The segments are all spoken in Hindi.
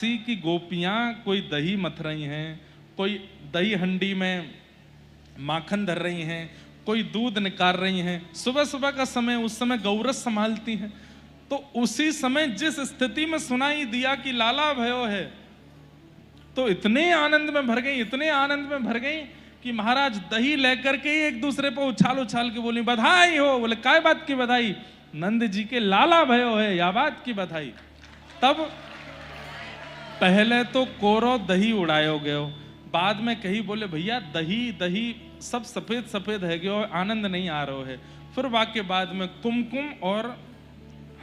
की गोपियां कोई दही मथ रही हैं, कोई दही हंडी में माखन धर रही हैं, कोई दूध निकाल रही हैं। सुबह सुबह का समय, उस समय गौरस संभालती हैं। तो उसी समय जिस स्थिति में सुनाई दिया कि लाला भयो है, तो इतने आनंद में भर गई, इतने आनंद में भर गई कि महाराज दही लेकर के एक दूसरे पर उछाल उछाल के बोली बधाई हो। बोले काय बात की बधाई? नंद जी के लाला भयो है, या बात की बधाई। तब पहले तो कोरो दही उड़ायो गयो, बाद में कही बोले भैया दही दही सब सफेद सफेद है गयो, आनंद नहीं आ रहा है। फिर वाक्य बाद में कुमकुम और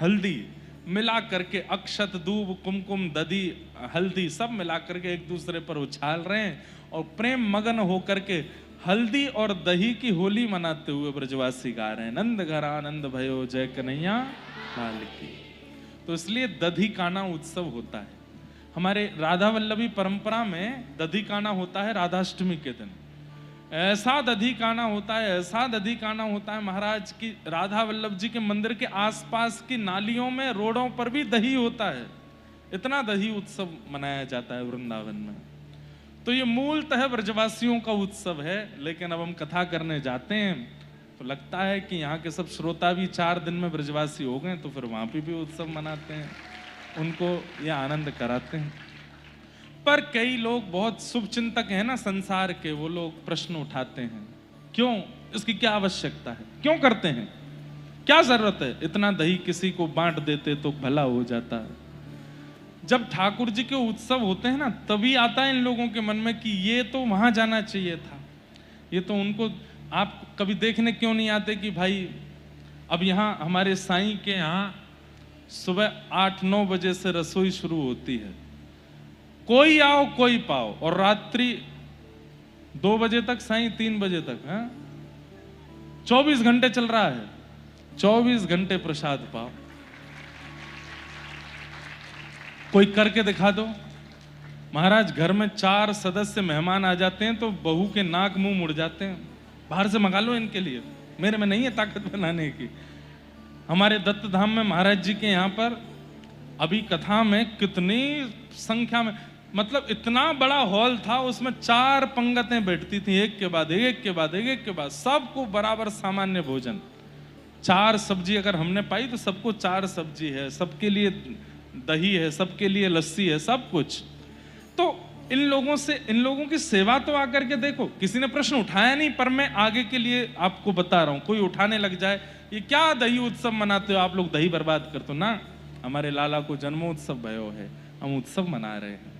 हल्दी मिला करके, अक्षत दूब कुमकुम दधी हल्दी सब मिला करके एक दूसरे पर उछाल रहे हैं और प्रेम मगन होकर के हल्दी और दही की होली मनाते हुए ब्रजवासी गा रहे हैं, नंद घर आनंद भयो जय कन्हैया लाल की। तो इसलिए दधी काना उत्सव होता है। हमारे राधा वल्लभी परंपरा में दधी काना होता है राधाष्टमी के दिन। ऐसा दधी काना होता है, ऐसा दधी काना होता है महाराज की राधा वल्लभ जी के मंदिर के आसपास की नालियों में, रोडों पर भी दही होता है। इतना दही उत्सव मनाया जाता है वृंदावन में। तो ये मूलतः ब्रजवासियों का उत्सव है। लेकिन अब हम कथा करने जाते हैं तो लगता है कि यहाँ के सब श्रोता भी 4 दिन में ब्रजवासी हो गए, तो फिर वहां पे भी उत्सव मनाते हैं, उनको ये आनंद कराते हैं। पर कई लोग बहुत शुभ चिंतक हैं ना संसार के, वो लोग प्रश्न उठाते हैं, क्यों, इसकी क्या आवश्यकता है, क्यों करते हैं, क्या जरूरत है, इतना दही किसी को बांट देते तो भला हो जाता है। जब ठाकुर जी के उत्सव होते हैं ना, तभी आता है इन लोगों के मन में कि ये तो वहां जाना चाहिए था, ये तो उनको। आप कभी देखने क्यों नहीं आते कि भाई अब यहाँ हमारे साईं के यहाँ सुबह 8-9 बजे से रसोई शुरू होती है, कोई आओ कोई पाओ, और रात्रि 2 बजे तक, साईं 3 बजे तक है, 24 घंटे चल रहा है, 24 घंटे प्रसाद पाओ। कोई करके दिखा दो। महाराज घर में 4 सदस्य मेहमान आ जाते हैं तो बहू के नाक मुंह मुड़ जाते हैं, बाहर से मंगा लो इनके लिए, मेरे में नहीं है ताकत बनाने की। हमारे दत्त धाम में महाराज जी के यहाँ पर अभी कथा में कितनी संख्या में, मतलब इतना बड़ा हॉल था, उसमें 4 पंगतें बैठती थी, एक के बाद एक, एक के बाद एक, एक के बाद, सबको बराबर सामान्य भोजन। 4 सब्जी अगर हमने पाई तो सबको 4 सब्जी है, सबके लिए दही है, सबके लिए लस्सी है, सब कुछ। तो इन लोगों की सेवा तो आकर के देखो। किसी ने प्रश्न उठाया नहीं, पर मैं आगे के लिए आपको बता रहा हूं, कोई उठाने लग जाए ये क्या दही उत्सव मनाते हो आप लोग, दही बर्बाद करते हो ना। हमारे लाला को जन्मोत्सव भयो है, हम उत्सव मना रहे हैं,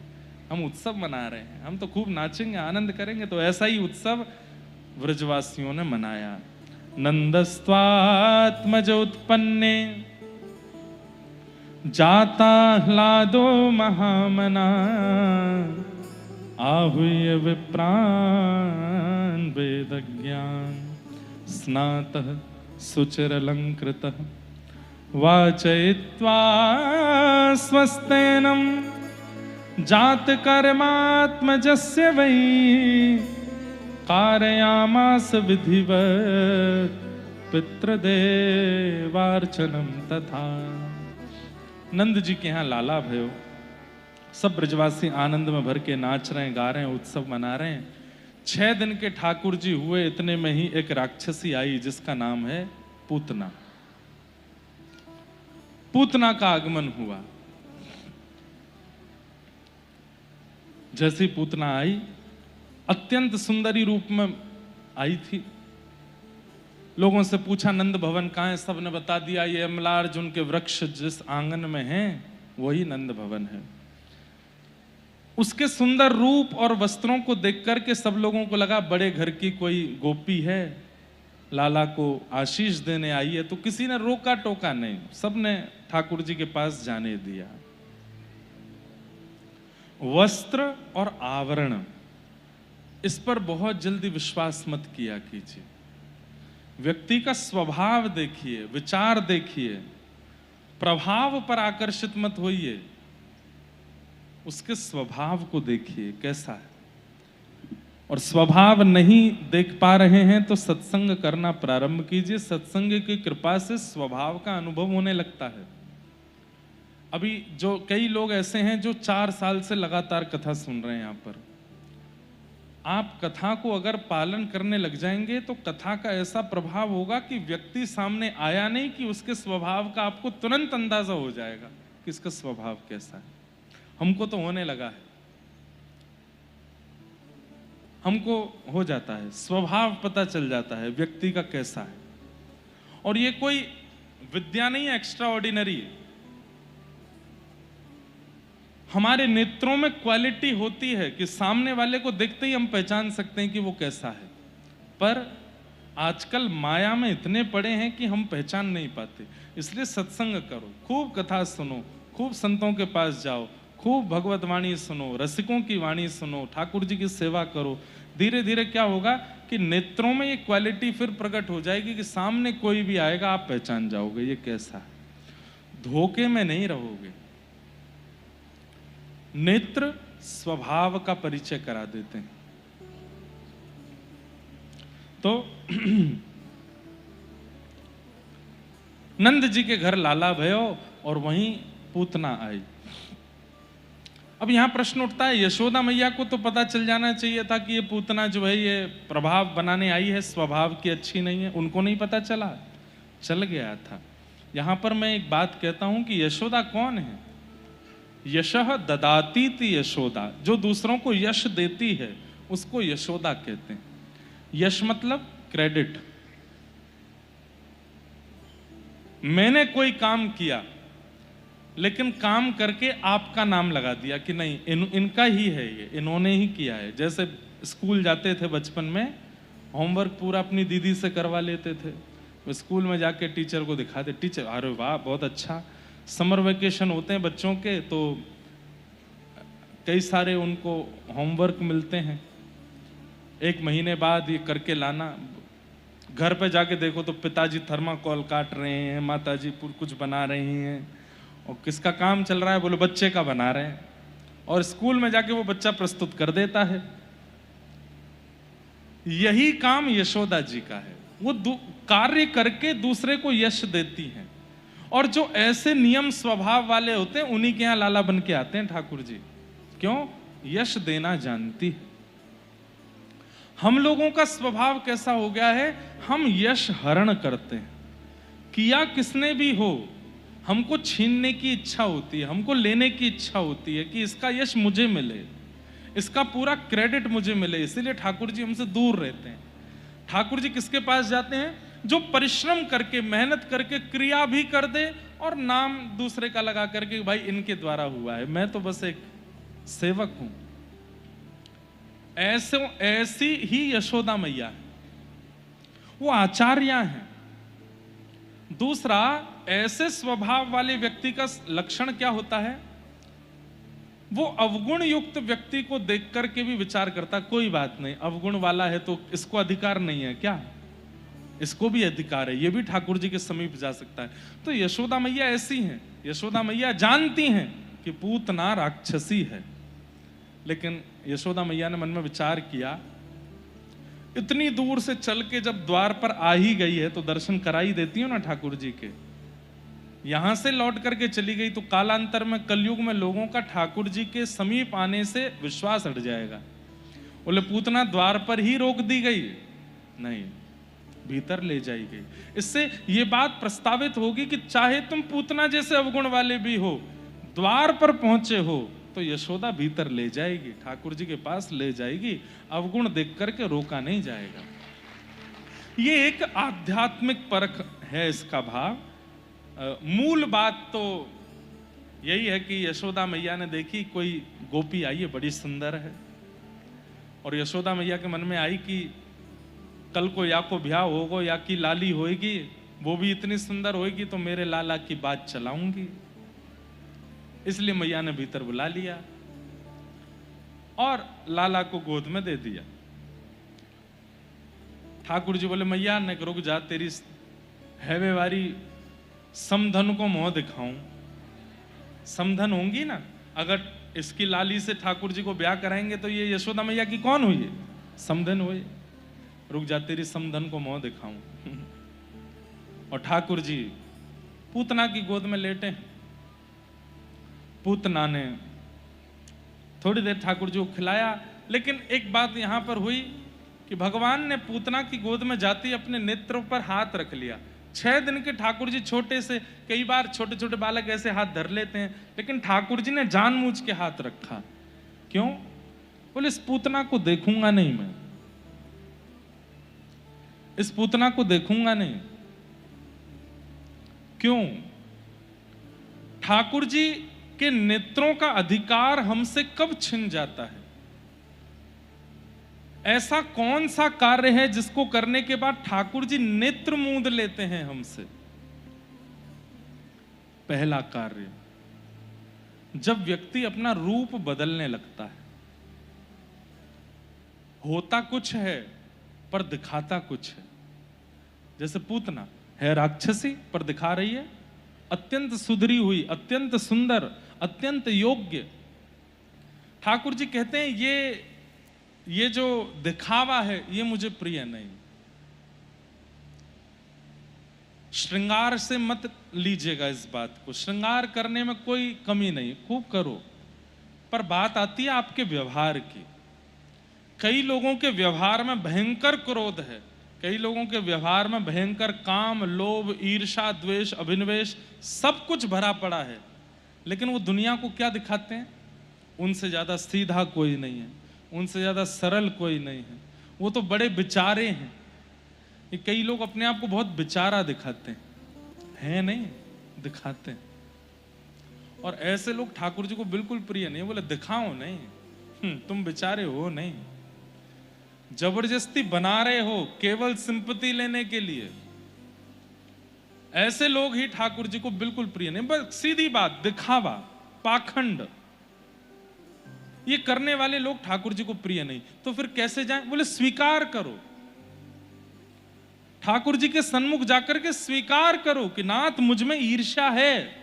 हम उत्सव मना रहे हैं, हम तो खूब नाचेंगे, आनंद करेंगे। तो ऐसा ही उत्सव व्रजवासियों ने मनाया। नंदस्त्वात्मज उत्पन्ने जाता ह्लादो महामना, आहूय विप्रान वेद ज्ञान, स्नातः सुचिरलंकृतः, वाचयित्वा स्वस्तेनं जात कर्मात्मजस्य वै, कारयामास विधिवत् पितृदेवार्चनं तथा। नंद जी के यहाँ लाला भयो, सब ब्रजवासी आनंद में भर के नाच रहे हैं, गा रहे हैं, उत्सव मना रहे हैं। 6 दिन के ठाकुर जी हुए, इतने में ही एक राक्षसी आई जिसका नाम है पूतना। पूतना का आगमन हुआ। जैसी पूतना आई, अत्यंत सुंदरी रूप में आई थी। लोगों से पूछा नंद भवन कहाँ है, सबने बता दिया ये अमलार्जुन के वृक्ष जिस आंगन में हैं वही नंद भवन है। उसके सुंदर रूप और वस्त्रों को देख करके सब लोगों को लगा बड़े घर की कोई गोपी है, लाला को आशीष देने आई है। तो किसी ने रोका टोका नहीं, सबने ठाकुर जी के पास जाने दिया। वस्त्र और आवरण, इस पर बहुत जल्दी विश्वास मत किया कीजिए। व्यक्ति का स्वभाव देखिए, विचार देखिए, प्रभाव पर आकर्षित मत होइए, उसके स्वभाव को देखिए कैसा है। और स्वभाव नहीं देख पा रहे हैं तो सत्संग करना प्रारंभ कीजिए। सत्संग की कृपा से स्वभाव का अनुभव होने लगता है। अभी जो कई लोग ऐसे हैं जो 4 साल से लगातार कथा सुन रहे हैं यहाँ पर, आप कथा को अगर पालन करने लग जाएंगे तो कथा का ऐसा प्रभाव होगा कि व्यक्ति सामने आया नहीं कि उसके स्वभाव का आपको तुरंत अंदाजा हो जाएगा कि इसका स्वभाव कैसा है। हमको तो होने लगा है, हमको हो जाता है, स्वभाव पता चल जाता है व्यक्ति का कैसा है। और ये कोई विद्या नहीं है, एक्स्ट्रा ऑर्डिनरी है। हमारे नेत्रों में क्वालिटी होती है कि सामने वाले को देखते ही हम पहचान सकते हैं कि वो कैसा है, पर आजकल माया में इतने पड़े हैं कि हम पहचान नहीं पाते। इसलिए सत्संग करो, खूब कथा सुनो, खूब संतों के पास जाओ, खूब भगवत वाणी सुनो, रसिकों की वाणी सुनो, ठाकुर जी की सेवा करो। धीरे धीरे क्या होगा कि नेत्रों में ये क्वालिटी फिर प्रकट हो जाएगी कि सामने कोई भी आएगा आप पहचान जाओगे ये कैसा है। धोखे में नहीं रहोगे। नेत्र स्वभाव का परिचय करा देते हैं। तो नंद जी के घर लाला भयो और वहीं पूतना आई। अब यहां प्रश्न उठता है, यशोदा मैया को तो पता चल जाना चाहिए था कि ये पूतना जो है ये प्रभाव बनाने आई है, स्वभाव की अच्छी नहीं है। उनको नहीं पता चला, चल गया था। यहां पर मैं एक बात कहता हूं कि यशोदा कौन है? यशः ददातीति यशोदा, जो दूसरों को यश देती है उसको यशोदा कहते हैं। यश मतलब क्रेडिट। मैंने कोई काम किया लेकिन काम करके आपका नाम लगा दिया कि नहीं इनका ही है, ये इन्होंने ही किया है। जैसे स्कूल जाते थे बचपन में, होमवर्क पूरा अपनी दीदी से करवा लेते थे, स्कूल में जाके टीचर को दिखाते, टीचर अरे वाह बहुत अच्छा। समर वेकेशन होते हैं बच्चों के तो कई सारे उनको होमवर्क मिलते हैं, 1 महीने बाद ये करके लाना। घर पे जाके देखो तो पिताजी थर्माकोल काट रहे हैं, माताजी कुछ बना रही हैं, और किसका काम चल रहा है? बोलो बच्चे का बना रहे हैं। और स्कूल में जाके वो बच्चा प्रस्तुत कर देता है। यही काम यशोदा जी का है, वो कार्य करके दूसरे को यश देती हैं। और जो ऐसे नियम स्वभाव वाले होते हैं उन्हीं के यहां लाला बन के आते हैं ठाकुर जी। क्यों? यश देना जानती है। हम लोगों का स्वभाव कैसा हो गया है, हम यश हरण करते हैं। किया किसने भी हो, हमको छीनने की इच्छा होती है, हमको लेने की इच्छा होती है कि इसका यश मुझे मिले, इसका पूरा क्रेडिट मुझे मिले। इसीलिए ठाकुर जी हमसे दूर रहते हैं। ठाकुर जी किसके पास जाते हैं? जो परिश्रम करके, मेहनत करके, क्रिया भी कर दे और नाम दूसरे का लगा करके भाई इनके द्वारा हुआ है, मैं तो बस एक सेवक हूं। ऐसी ही यशोदा मैया है, वो आचार्या हैं। दूसरा, ऐसे स्वभाव वाले व्यक्ति का लक्षण क्या होता है? वो अवगुण युक्त व्यक्ति को देख करके भी विचार करता, कोई बात नहीं अवगुण वाला है तो इसको अधिकार नहीं है क्या, इसको भी अधिकार है, ये भी ठाकुर जी के समीप जा सकता है। तो यशोदा मैया ऐसी हैं। यशोदा मैया जानती हैं कि पूतना राक्षसी है, लेकिन यशोदा मैया ने मन में विचार किया, इतनी दूर से चल के जब द्वार पर आ ही गई है तो दर्शन करा ही देती हो ना ठाकुर जी के। यहां से लौट करके चली गई तो कालांतर में, कलयुग में लोगों का ठाकुर जी के समीप आने से विश्वास हट जाएगा। बोले पूतना द्वार पर ही रोक दी गई, नहीं भीतर ले जाई गई। इससे ये बात प्रस्तावित होगी कि चाहे तुम पूतना जैसे अवगुण वाले भी हो, द्वार पर पहुंचे हो तो यशोदा भीतर ले जाएगी, ठाकुर जी के पास ले जाएगी, अवगुण देख करके रोका नहीं जाएगा। ये एक आध्यात्मिक परख है इसका भाव। मूल बात तो यही है कि यशोदा मैया ने देखी कोई गोपी आई है बड़ी सुंदर है, और यशोदा मैया के मन में आई कि कल को या को ब्याह होगा या की लाली होएगी, वो भी इतनी सुंदर होएगी तो मेरे लाला की बात चलाऊंगी। इसलिए मैया ने भीतर बुला लिया और लाला को गोद में दे दिया। ठाकुर जी बोले मैया ने रुक जा, तेरी हैवे वारी समधन को मोह दिखाऊं। समधन होंगी ना, अगर इसकी लाली से ठाकुर जी को ब्याह कराएंगे तो ये यशोदा मैया की कौन हुई है? समधन हुई। रुक जा तेरी समधन को मोह दिखाऊं। और ठाकुर जी पूतना की गोद में लेटे, पूतना ने थोड़ी देर ठाकुर जी को खिलाया, लेकिन एक बात यहां पर हुई कि भगवान ने पूतना की गोद में जाती अपने नेत्रों पर हाथ रख लिया। 6 दिन के ठाकुर जी छोटे से, कई बार छोटे छोटे बालक ऐसे हाथ धर लेते हैं, लेकिन ठाकुर जी ने जानबूझ के हाथ रखा। क्यों? बोले इस पूतना को देखूंगा नहीं, मैं इस पूतना को देखूंगा नहीं। क्यों? ठाकुर जी के नेत्रों का अधिकार हमसे कब छिन जाता है? ऐसा कौन सा कार्य है जिसको करने के बाद ठाकुर जी नेत्र मूंद लेते हैं हमसे? पहला कार्य, जब व्यक्ति अपना रूप बदलने लगता है। होता कुछ है पर दिखाता कुछ है। जैसे पूतना है राक्षसी पर दिखा रही है अत्यंत सुधरी हुई, अत्यंत सुंदर, अत्यंत योग्य। ठाकुर जी कहते हैं ये जो दिखावा है ये मुझे प्रिय नहीं। श्रृंगार से मत लीजिएगा इस बात को, श्रृंगार करने में कोई कमी नहीं, खूब करो, पर बात आती है आपके व्यवहार की। कई लोगों के व्यवहार में भयंकर क्रोध है, कई लोगों के व्यवहार में भयंकर काम, लोभ, ईर्ष्या, द्वेष, अभिनिवेश सब कुछ भरा पड़ा है, लेकिन वो दुनिया को क्या दिखाते हैं? उनसे ज्यादा सीधा कोई नहीं है, उनसे ज्यादा सरल कोई नहीं है, वो तो बड़े बेचारे हैं। ये कई लोग अपने आप को बहुत बेचारा दिखाते हैं, नहीं दिखाते हैं। और ऐसे लोग ठाकुर जी को बिल्कुल प्रिय नहीं। बोले दिखाओ नहीं, तुम बेचारे हो नहीं, जबरदस्ती बना रहे हो केवल सिंपैथी लेने के लिए। ऐसे लोग ही ठाकुर जी को बिल्कुल प्रिय नहीं। बस सीधी बात, दिखावा, पाखंड, ये करने वाले लोग ठाकुर जी को प्रिय नहीं। तो फिर कैसे जाएं? बोले स्वीकार करो, ठाकुर जी के सन्मुख जाकर के स्वीकार करो कि नाथ मुझ में ईर्ष्या है,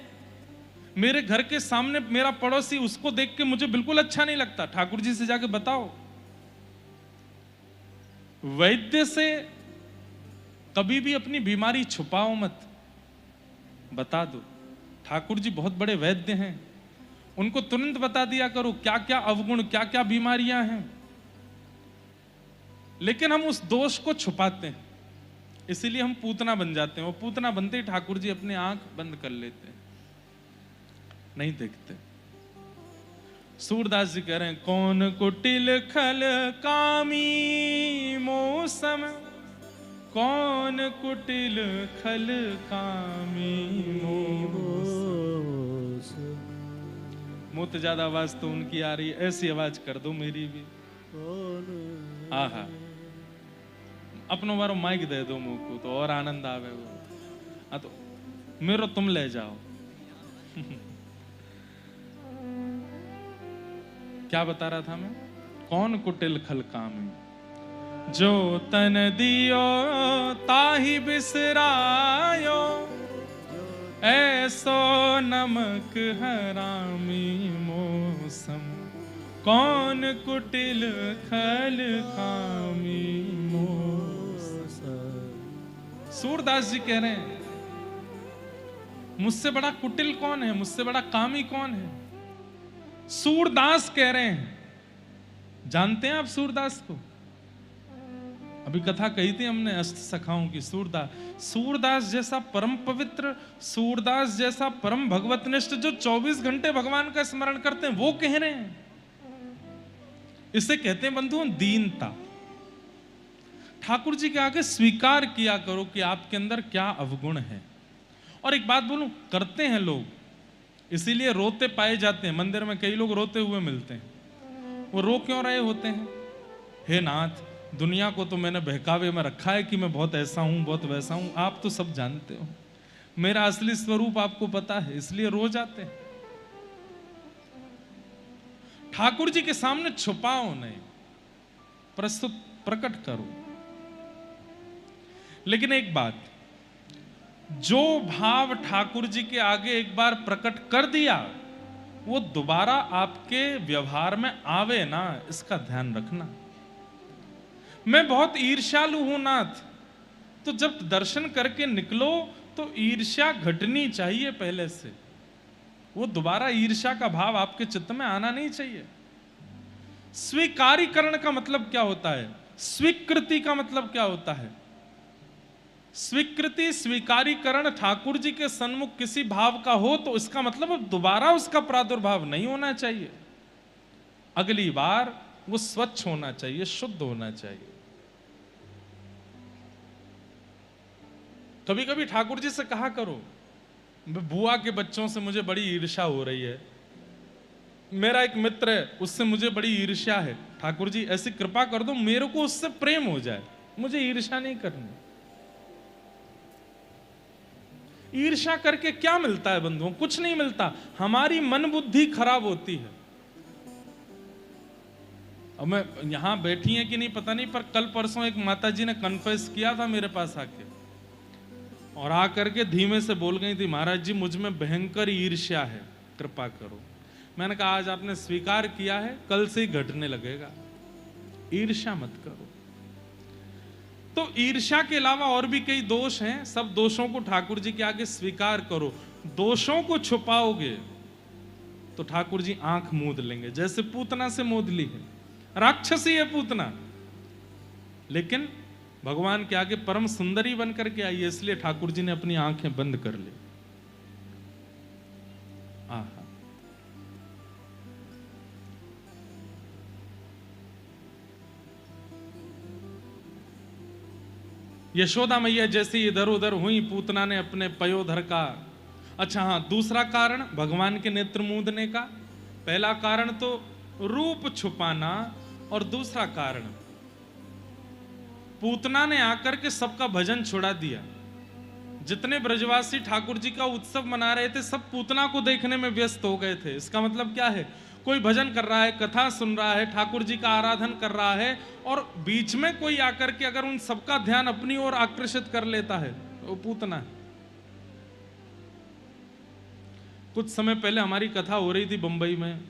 मेरे घर के सामने मेरा पड़ोसी, उसको देख के मुझे बिल्कुल अच्छा नहीं लगता। ठाकुर जी से जाके बताओ। वैद्य से कभी भी अपनी बीमारी छुपाओ मत, बता दो। ठाकुर जी बहुत बड़े वैद्य हैं, उनको तुरंत बता दिया करो क्या क्या अवगुण, क्या क्या बीमारियां हैं। लेकिन हम उस दोष को छुपाते हैं, इसीलिए हम पूतना बन जाते हैं। वो पूतना बनते ही ठाकुर जी अपनी आंख बंद कर लेते हैं, नहीं देखते। सूरदास जी कह रहे हैं, कौन कुटिल खल कामी मौसम, कौन कुटिल खल कामी मौसम। मुझे ज्यादा आवाज तो उनकी आ रही है, ऐसी आवाज कर दो मेरी भी। आहा, अपनों बारो माइक दे दो मुंह को तो और आनंद आवे वो। तो मेरो तुम ले जाओ। क्या बता रहा था मैं? कौन कुटिल खल कामी, जो तन दियो ताही बिसरायो, ऐसो नमक हरामी मौसम। कौन कुटिल खल कामी मौसम। सूरदास जी कह रहे हैं, मुझसे बड़ा कुटिल कौन है, मुझसे बड़ा कामी कौन है? सूरदास कह रहे हैं। जानते हैं आप सूरदास को? अभी कथा कही थी हमने अष्ट सखाओं की। सूरदास जैसा परम पवित्र, सूरदास जैसा परम भगवतनिष्ठ, जो 24 घंटे भगवान का स्मरण करते हैं, वो कह रहे हैं। इसे कहते हैं बंधुओं दीनता। ठाकुर जी के आगे स्वीकार किया करो कि आपके अंदर क्या अवगुण है। और एक बात बोलूं, करते हैं लोग, इसीलिए रोते पाए जाते हैं। मंदिर में कई लोग रोते हुए मिलते हैं। वो रो क्यों रहे होते हैं? हे नाथ, दुनिया को तो मैंने बहकावे में रखा है कि मैं बहुत ऐसा हूं, बहुत वैसा हूं। आप तो सब जानते हो, मेरा असली स्वरूप आपको पता है, इसलिए रो जाते हैं। ठाकुर जी के सामने छुपाओ नहीं, प्रस्तुत प्रकट करो। लेकिन एक बात, जो भाव ठाकुर जी के आगे एक बार प्रकट कर दिया, वो दोबारा आपके व्यवहार में आवे ना, इसका ध्यान रखना। मैं बहुत ईर्ष्यालु हूं नाथ, तो जब दर्शन करके निकलो तो ईर्ष्या घटनी चाहिए पहले से। वो दोबारा ईर्ष्या का भाव आपके चित्त में आना नहीं चाहिए। स्वीकारीकरण का मतलब क्या होता है? स्वीकृति का मतलब क्या होता है? स्वीकृति, स्वीकारीकरण ठाकुर जी के सन्मुख किसी भाव का हो तो इसका मतलब अब दोबारा उसका प्रादुर्भाव नहीं होना चाहिए। अगली बार वो स्वच्छ होना चाहिए, शुद्ध होना चाहिए। कभी कभी ठाकुर जी से कहा करो, बुआ के बच्चों से मुझे बड़ी ईर्ष्या हो रही है, मेरा एक मित्र है उससे मुझे बड़ी ईर्ष्या है, ठाकुर जी ऐसी कृपा कर दो मेरे को उससे प्रेम हो जाए, मुझे ईर्ष्या नहीं करनी। ईर्ष्या करके क्या मिलता है बंधुओं? कुछ नहीं मिलता, हमारी मन बुद्धि खराब होती है। अब मैं यहां बैठी है कि नहीं पता नहीं, पर कल परसों एक माताजी ने कन्फेस किया था मेरे पास आके, और आकर के धीमे से बोल गई थी, महाराज जी मुझ में भयंकर ईर्ष्या है, कृपा करो। मैंने कहा आज आपने स्वीकार किया है, कल से ही घटने लगेगा, ईर्ष्या मत करो। तो ईर्ष्या के अलावा और भी कई दोष हैं, सब दोषों को ठाकुर जी के आगे स्वीकार करो। दोषों को छुपाओगे तो ठाकुर जी आंख मूंद लेंगे, जैसे पूतना से मूंद ली है, राक्षसी है पूतना, लेकिन भगवान के आगे परम सुंदरी बन करके आई है, इसलिए ठाकुर जी ने अपनी आंखें बंद कर ली। आहा, यशोदा मैया जैसी इधर उधर हुई, पूतना ने अपने पयोधर का। अच्छा हाँ, दूसरा कारण भगवान के नेत्र मूंदने का। पहला कारण तो रूप छुपाना, और दूसरा कारण पूतना ने आकर के सबका भजन छुड़ा दिया। जितने ब्रजवासी ठाकुर जी का उत्सव मना रहे थे सब पूतना को देखने में व्यस्त हो गए थे। इसका मतलब क्या है? कोई भजन कर रहा है, कथा सुन रहा है, ठाकुर जी का आराधन कर रहा है, और बीच में कोई आकर के अगर उन सबका ध्यान अपनी ओर आकर्षित कर लेता है तो वो पूतना है। कुछ समय पहले हमारी कथा हो रही थी बंबई में,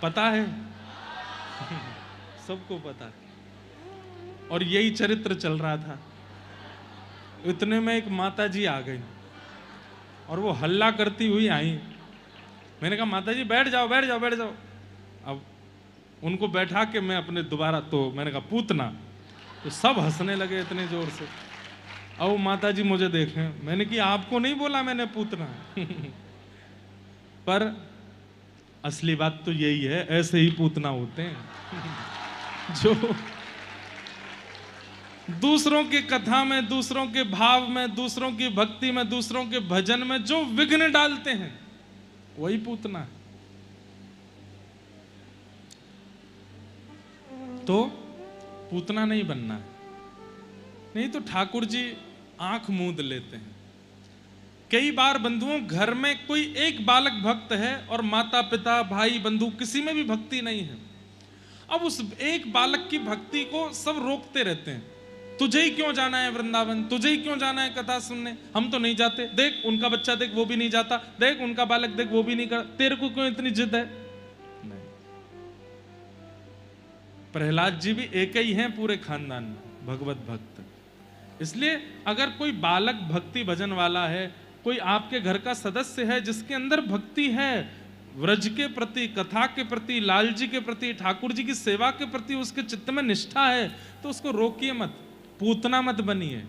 पता है? सबको पता है, और यही चरित्र चल रहा था। इतने में एक माता जी आ गई और वो हल्ला करती हुई आई। मैंने कहा माता जी बैठ जाओ बैठ जाओ बैठ जाओ। अब उनको बैठा के मैं अपने दोबारा, तो मैंने कहा पूतना, तो सब हंसने लगे इतने जोर से। अब माता जी मुझे देखें, मैंने कि आपको नहीं बोला मैंने पूतना। पर असली बात तो यही है, ऐसे ही पूतना होते हैं जो दूसरों की कथा में, दूसरों के भाव में, दूसरों की भक्ति में, दूसरों के भजन में जो विघ्न डालते हैं वही पूतना है। तो पूतना नहीं बनना है, नहीं तो ठाकुर जी आंख मूंद लेते हैं। कई बार बंधुओं घर में कोई एक बालक भक्त है और माता पिता भाई बंधु किसी में भी भक्ति नहीं है। अब उस एक बालक की भक्ति को सब रोकते रहते हैं, तुझे ही क्यों जाना है वृंदावन, तुझे ही क्यों जाना है कथा सुनने, हम तो नहीं जाते, देख उनका बच्चा देख वो भी नहीं जाता, देख उनका बालक देख वो भी नहीं कर, तेरे को क्यों इतनी जिद है? नहीं, प्रहलाद जी भी एक ही हैं पूरे खानदान में, भगवत भक्त। इसलिए अगर कोई बालक भक्ति भजन वाला है, कोई आपके घर का सदस्य है जिसके अंदर भक्ति है, व्रज के प्रति, कथा के प्रति, लाल जी के प्रति, ठाकुर जी की सेवा के प्रति उसके चित्त में निष्ठा है, तो उसको रोकिए मत, पूतना मत बनिए।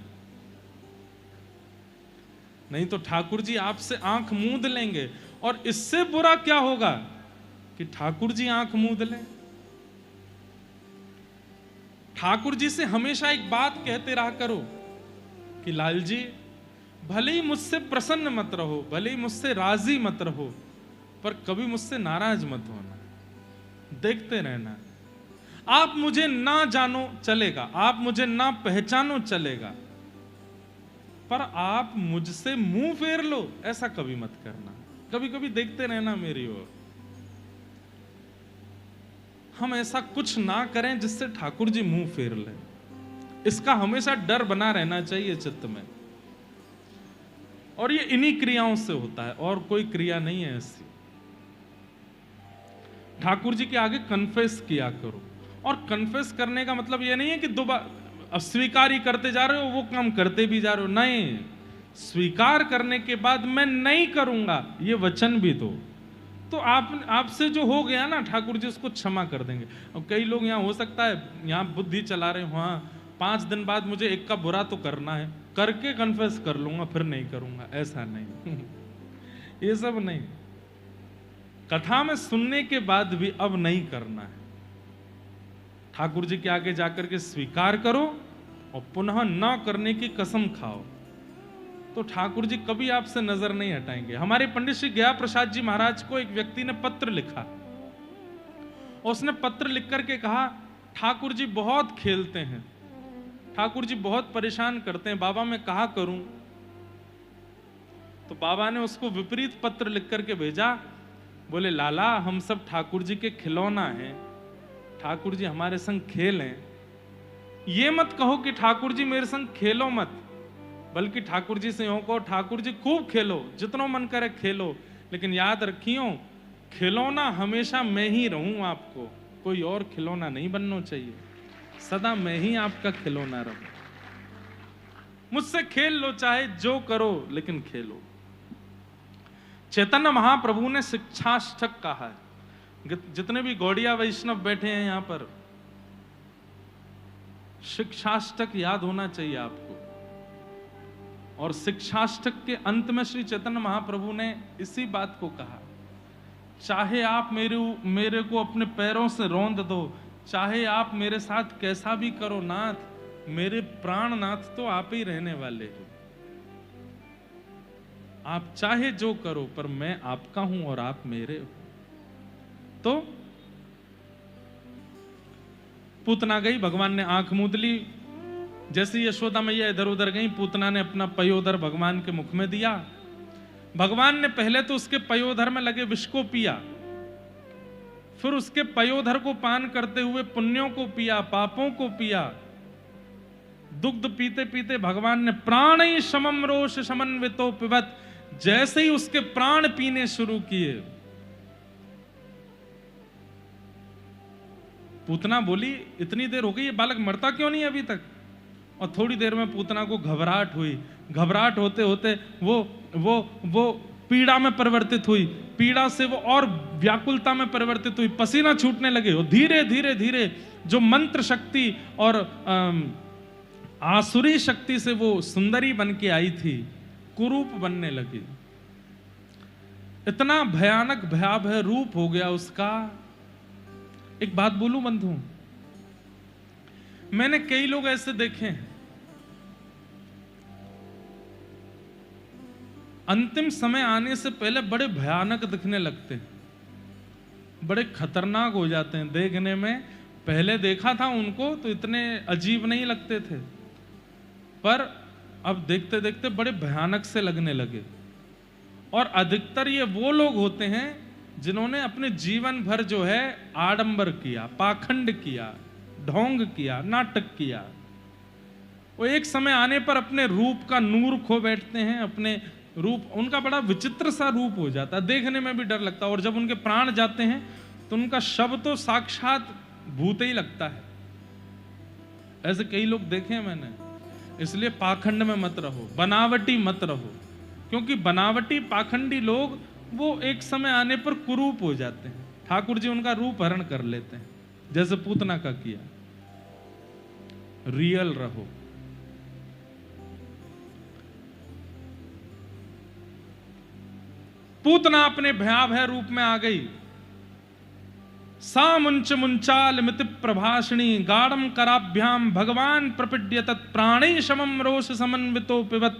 नहीं तो ठाकुर जी आपसे आंख मूंद लेंगे, और इससे बुरा क्या होगा कि ठाकुर जी आंख मूंद लें। ठाकुर जी से हमेशा एक बात कहते रहा करो कि लाल जी भले ही मुझसे प्रसन्न मत रहो, भले ही मुझसे राजी मत रहो, पर कभी मुझसे नाराज मत होना, देखते रहना। आप मुझे ना जानो चलेगा, आप मुझे ना पहचानो चलेगा, पर आप मुझसे मुंह फेर लो ऐसा कभी मत करना। कभी कभी देखते रहना मेरी ओर। हम ऐसा कुछ ना करें जिससे ठाकुर जी मुंह फेर ले, इसका हमेशा डर बना रहना चाहिए चित्त में। और ये इन्हीं क्रियाओं से होता है, और कोई क्रिया नहीं है ऐसी। ठाकुर जी के आगे कन्फेस किया करो, और कन्फेस करने का मतलब ये नहीं है कि दोबारा अस्वीकार ही करते जा रहे हो, वो काम करते भी जा रहे हो, नहीं। स्वीकार करने के बाद मैं नहीं करूंगा ये वचन भी दो। तो आपसे जो हो गया ना ठाकुर जी उसको क्षमा कर देंगे। अब कई लोग यहाँ हो सकता है यहाँ बुद्धि चला रहे हो, हाँ 5 दिन बाद मुझे एक का बुरा तो करना है, करके कन्फेस कर लूंगा फिर नहीं करूंगा, ऐसा नहीं ये सब नहीं। कथा में सुनने के बाद भी अब नहीं करना है, ठाकुर जी के आगे जाकर के स्वीकार करो और पुनः न करने की कसम खाओ, तो ठाकुर जी कभी आपसे नजर नहीं हटाएंगे। हमारे पंडित श्री गया प्रसाद जी महाराज को एक व्यक्ति ने पत्र लिखा और उसने पत्र लिख करके कहा ठाकुर जी बहुत खेलते हैं, ठाकुर जी बहुत परेशान करते हैं, बाबा मैं कहा करूं। तो बाबा ने उसको विपरीत पत्र लिख करके भेजा, बोले लाला हम सब ठाकुर जी के खिलौना हैं, ठाकुर जी हमारे संग खेलें, ये मत कहो कि ठाकुर जी मेरे संग खेलो मत, बल्कि ठाकुर जी से यूं कहो ठाकुर जी खूब खेलो, जितना मन करे खेलो, लेकिन याद रखियो खिलौना हमेशा मैं ही रहूं, आपको कोई और खिलौना नहीं बनना चाहिए, सदा मैं ही आपका खिलौना रहूं, मुझसे खेल लो चाहे जो करो लेकिन खेलो। चैतन्य महाप्रभु ने शिक्षाष्टक कहा है, जितने भी गौड़िया वैष्णव बैठे हैं यहां पर, शिक्षाष्टक याद होना चाहिए आपको। और शिक्षाष्टक के अंत में श्री चैतन्य महाप्रभु ने इसी बात को कहा, चाहे आप मेरे को अपने पैरों से रौंद दो, चाहे आप मेरे साथ कैसा भी करो नाथ, मेरे प्राणनाथ तो आप ही रहने वाले हो, आप चाहे जो करो पर मैं आपका हूं और आप मेरे हो। तो पूतना गई, भगवान ने आंख मूंद ली, जैसे यशोदा मैया इधर उधर गई, पूतना ने अपना पयोधर भगवान के मुख में दिया। भगवान ने पहले तो उसके पयोधर में लगे विष को पिया, फिर उसके पयोधर को पान करते हुए पुण्यों को पिया, पापों को पिया। दुग्ध पीते पीते भगवान ने प्राण समम रोष समन्वितो पिबत, जैसे ही उसके प्राण पीने शुरू किए, पूतना बोली इतनी देर हो गई ये बालक मरता क्यों नहीं अभी तक। और थोड़ी देर में पूतना को घबराहट हुई, घबराहट होते होते वो पीड़ा में परिवर्तित हुई, पीड़ा से वो और व्याकुलता में परिवर्तित हुई, पसीना छूटने लगे, और धीरे धीरे धीरे जो मंत्र शक्ति और आसुरी शक्ति से वो सुंदरी बन के आई थी, कुरूप बनने लगी। इतना भयानक भयावह रूप हो गया उसका। एक बात बोलूं बंधु, मैंने कई लोग ऐसे देखे हैं, अंतिम समय आने से पहले बड़े भयानक दिखने लगते हैं, बड़े खतरनाक हो जाते हैं देखने में। पहले देखा था उनको तो इतने अजीब नहीं लगते थे, पर अब देखते देखते बड़े भयानक से लगने लगे। और अधिकतर ये वो लोग होते हैं जिन्होंने अपने जीवन भर जो है आडंबर किया, पाखंड किया, ढोंग किया, नाटक किया। वो एक समय आने पर अपने रूप का नूर खो बैठते हैं, अपने रूप उनका बड़ा विचित्र सा रूप हो जाता है, देखने में भी डर लगता है। और जब उनके प्राण जाते हैं तो उनका शव तो साक्षात भूत ही लगता है। ऐसे कई लोग देखे हैं मैंने। इसलिए पाखंड में मत रहो, बनावटी मत रहो, क्योंकि बनावटी पाखंडी लोग वो एक समय आने पर कुरूप हो जाते हैं, ठाकुर जी उनका रूप हरण कर लेते हैं, जैसे पूतना का किया। रियल रहो। पूतना अपने भयावह रूप में आ गई। सा मुंच मुंचाल मिति प्रभाषिणी गाढ़म कराभ्याम भगवान प्रपीड्य तत्प्राणे शमम रोष समन्वितो पिबत।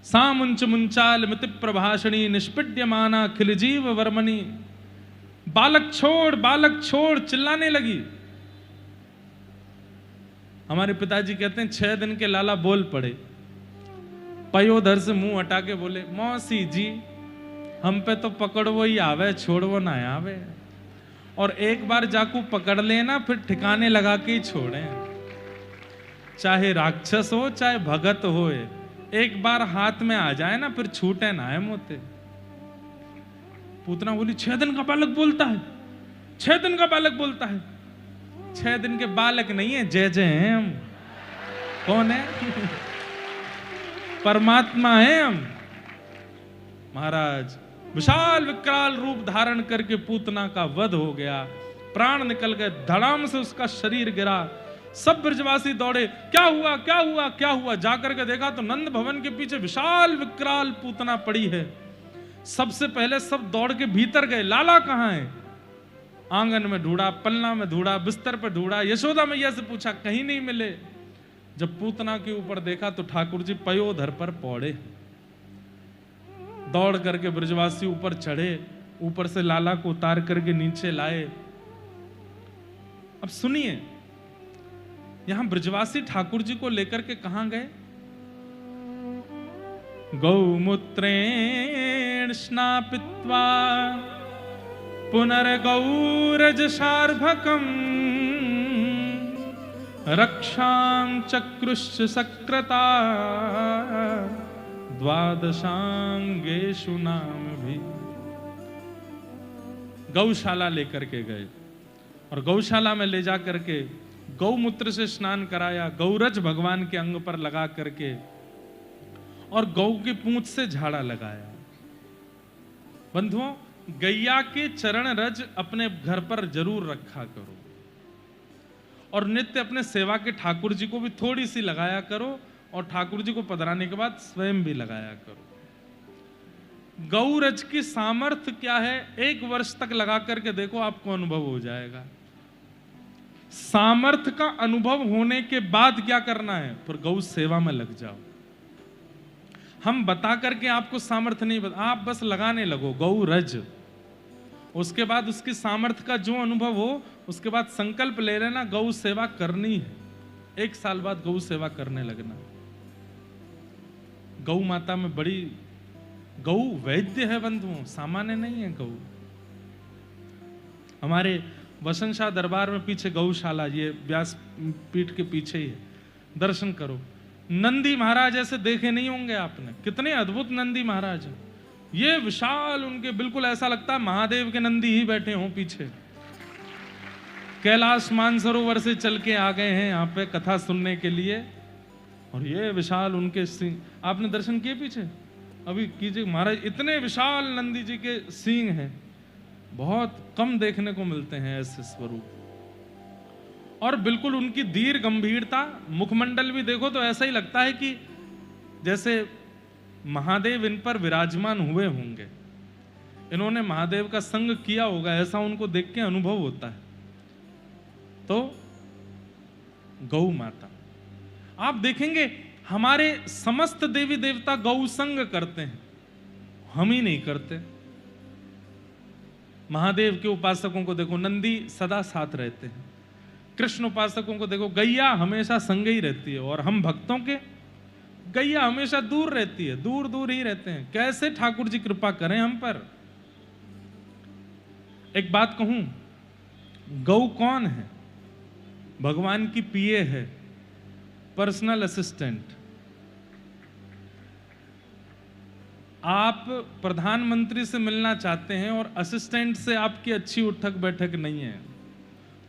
सा मुंच मुंचाल मिति प्रभाषिणी निष्पीड्यमाना खिल जीव वर्मणि। बालक छोड़ चिल्लाने लगी। हमारे पिताजी कहते हैं 6 दिन के लाला बोल पड़े, पयोधर से मुंह हटा के बोले, मौसी जी हम पे तो पकड़वो ही आवे, छोड़वो ना आवे। और एक बार जाकू पकड़ लेना फिर ठिकाने लगा के ही छोड़े, चाहे राक्षस हो चाहे भगत हो, एक बार हाथ में आ जाए ना फिर छूटे ना है मोते। पूतना बोली 6 दिन का बालक बोलता है, 6 दिन का बालक बोलता है। 6 दिन के बालक नहीं है, जय जय हैं हम। कौन है? परमात्मा हैं हम। महाराज विशाल विकराल रूप धारण करके पूतना का वध हो गया, प्राण निकल गए, धड़ाम से उसका शरीर गिरा। सब ब्रजवासी दौड़े, क्या हुआ क्या हुआ क्या हुआ। जाकर के देखा तो नंद भवन के पीछे विशाल विकराल पूतना पड़ी है। सबसे पहले सब दौड़ के भीतर गए, लाला कहाँ है। आंगन में ढूंढा, पलना में ढूंढा, बिस्तर पर ढूंढा, यशोदा मैया से पूछा, कहीं नहीं मिले। जब पूतना के ऊपर देखा तो ठाकुर जी पयोधर पर पौड़े। दौड़ करके ब्रजवासी ऊपर चढ़े, ऊपर से लाला को उतार करके नीचे लाए। अब सुनिए, यहां ब्रजवासी ठाकुर जी को लेकर के कहां गए। गौमूत्रेण स्नापित्वा पुनर्गौरज सार्भकम रक्षां चक्रुश्च सक्रता द्वादशांगेषु नाम भी। गौशाला लेकर के गए और गौशाला में ले जा करके गौमूत्र से स्नान कराया, गौरज भगवान के अंग पर लगा करके और गौ की पूंछ से झाड़ा लगाया। बंधुओं, गैया के चरण रज अपने घर पर जरूर रखा करो और नित्य अपने सेवा के ठाकुर जी को भी थोड़ी सी लगाया करो और ठाकुर जी को पधराने के बाद स्वयं भी लगाया करो। गौरज की सामर्थ्य क्या है, 1 वर्ष तक लगा करके देखो, आपको अनुभव हो जाएगा। सामर्थ्य का अनुभव होने के बाद क्या करना है, फिर गौ सेवा में लग जाओ। हम बता करके आपको सामर्थ्य नहीं बता, आप बस लगाने लगो गौरज। उसके बाद उसकी सामर्थ्य का जो अनुभव हो, उसके बाद संकल्प ले लेना गौ सेवा करनी है। 1 साल बाद गौ सेवा करने लगना। गौ माता में बड़ी, गौ वैद्य है बंधुओं, सामान्य नहीं है गौ। हमारे वसंत शाह दरबार में पीछे गौशाला, ये व्यास पीठ के पीछे ही है, दर्शन करो। नंदी महाराज ऐसे देखे नहीं होंगे आपने, कितने अद्भुत नंदी महाराज हैं। ये विशाल, उनके बिल्कुल ऐसा लगता है महादेव के नंदी ही बैठे हों पीछे। कैलाश मानसरोवर से चल के आ गए हैं यहाँ पे कथा सुनने के लिए, और ये विशाल उनके सिंह, आपने दर्शन किए पीछे, अभी कीजिए महाराज। इतने विशाल नंदी जी के सिंह हैं, बहुत कम देखने को मिलते हैं ऐसे स्वरूप। और बिल्कुल उनकी धीर गंभीरता, मुखमंडल भी देखो तो ऐसा ही लगता है कि जैसे महादेव इन पर विराजमान हुए होंगे, इन्होंने महादेव का संग किया होगा, ऐसा उनको देख के अनुभव होता है। तो गौ माता, आप देखेंगे हमारे समस्त देवी देवता गौ संग करते हैं, हम ही नहीं करते। महादेव के उपासकों को देखो, नंदी सदा साथ रहते हैं। कृष्ण उपासकों को देखो, गैया हमेशा संग ही रहती है। और हम भक्तों के, गैया हमेशा दूर रहती है, दूर दूर ही रहते हैं। कैसे ठाकुर जी कृपा करें हम पर। एक बात कहूं, गौ कौन है? भगवान की पीए है, पर्सनल असिस्टेंट। आप प्रधानमंत्री से मिलना चाहते हैं और असिस्टेंट से आपकी अच्छी उठक बैठक नहीं है,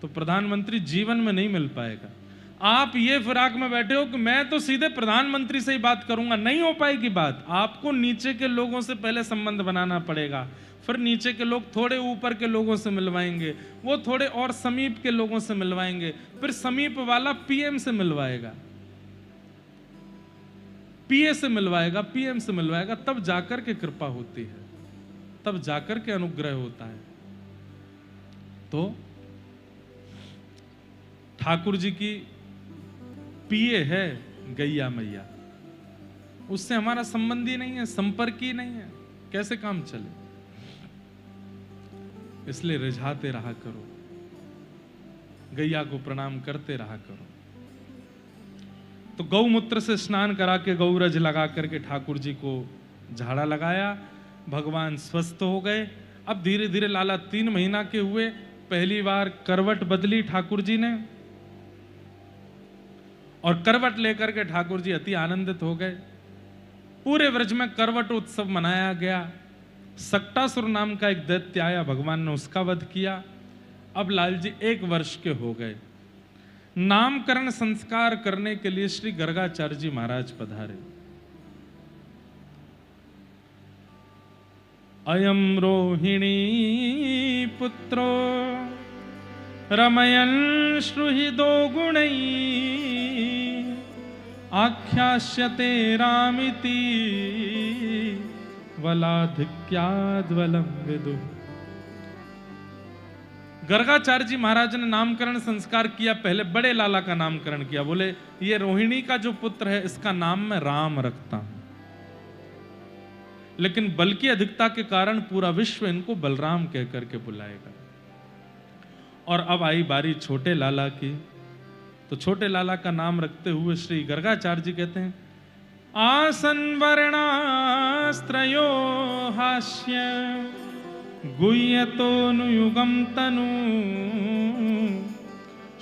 तो प्रधानमंत्री जीवन में नहीं मिल पाएगा। आप ये फिराक में बैठे हो कि मैं तो सीधे प्रधानमंत्री से ही बात करूंगा, नहीं हो पाएगी बात। आपको नीचे के लोगों से पहले संबंध बनाना पड़ेगा, फिर नीचे के लोग थोड़े ऊपर के लोगों से मिलवाएंगे, वो थोड़े और समीप के लोगों से मिलवाएंगे, फिर समीप वाला पीएम से मिलवाएगा, पीए से मिलवाएगा, पीएम से मिलवाएगा, तब जाकर के कृपा होती है, तब जाकर के अनुग्रह होता है। तो ठाकुर जी की पीए है गैया मैया, उससे हमारा संबंध ही नहीं है, संपर्क ही नहीं है, कैसे काम चले। इसलिए रिझाते रहा करो, गैया को प्रणाम करते रहा करो। तो गौमूत्र से स्नान करा के गौरज लगा करके ठाकुर जी को झाड़ा लगाया, भगवान स्वस्थ हो गए। अब धीरे धीरे लाला 3 महीना के हुए, पहली बार करवट बदली ठाकुर जी ने, और करवट लेकर के ठाकुर जी अति आनंदित हो गए। पूरे व्रज में करवट उत्सव मनाया गया। सक्टासुर नाम का एक दैत्य आया, भगवान ने उसका वध किया। अब लाल जी 1 वर्ष के हो गए। नामकरण संस्कार करने के लिए श्री गर्गाचार्य जी महाराज पधारे। अयम रोहिणी पुत्रो रमयन् श्रुहि दो गुणै आख्यास्यते रामिति वलाधिक्याद्वलं विदुः। गर्गाचार्य जी महाराज ने नामकरण संस्कार किया, पहले बड़े लाला का नामकरण किया। बोले ये रोहिणी का जो पुत्र है इसका नाम मैं राम रखता हूं, लेकिन बल की अधिकता के कारण पूरा विश्व इनको बलराम कह करके बुलाएगा। और अब आई बारी छोटे लाला की, तो छोटे लाला का नाम रखते हुए श्री गर्गाचार्य जी कहते हैं आसन वर्णास्त्रयो हास्य गुह्यतोऽनुयुगं तनु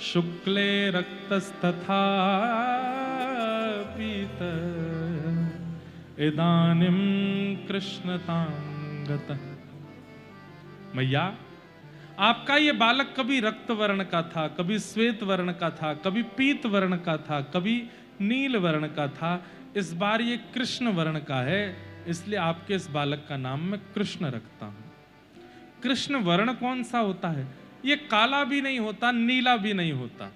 शुक्ले रक्तस्तथा पीत इदानीं कृष्णतांगतः। मैया आपका ये बालक कभी रक्त वर्ण का था, कभी श्वेत वर्ण का था, कभी पीत वर्ण का था, कभी नील वर्ण का था। इस बार ये कृष्ण वर्ण का है, इसलिए आपके इस बालक का नाम मैं कृष्ण रखता हूं। कृष्ण वर्ण कौन सा होता है? ये काला भी नहीं होता, नीला भी नहीं होता,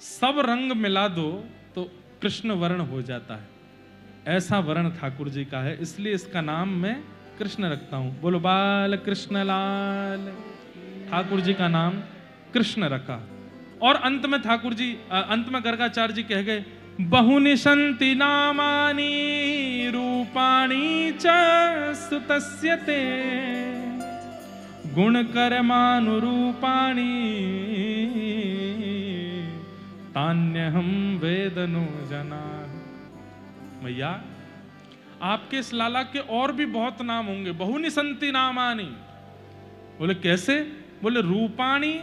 सब रंग मिला दो तो कृष्ण वर्ण हो जाता है। ऐसा वर्ण ठाकुर जी का है, इसलिए इसका नाम मैं कृष्ण रखता हूं। बोलो बाल कृष्ण लाल। ठाकुर जी का नाम कृष्ण रखा। और अंत में ठाकुर जी, अंत में गर्गाचार्य जी कह गए बहुनि सन्ति नामानि रूपाणि च सुतस्य ते गुणकर्मानुरूपाणि तान्यहं वेदनो जनाः। मैया आपके इस लाला के और भी बहुत नाम होंगे। बहुनि सन्ति नामानि, बोले कैसे? बोले रूपाणि,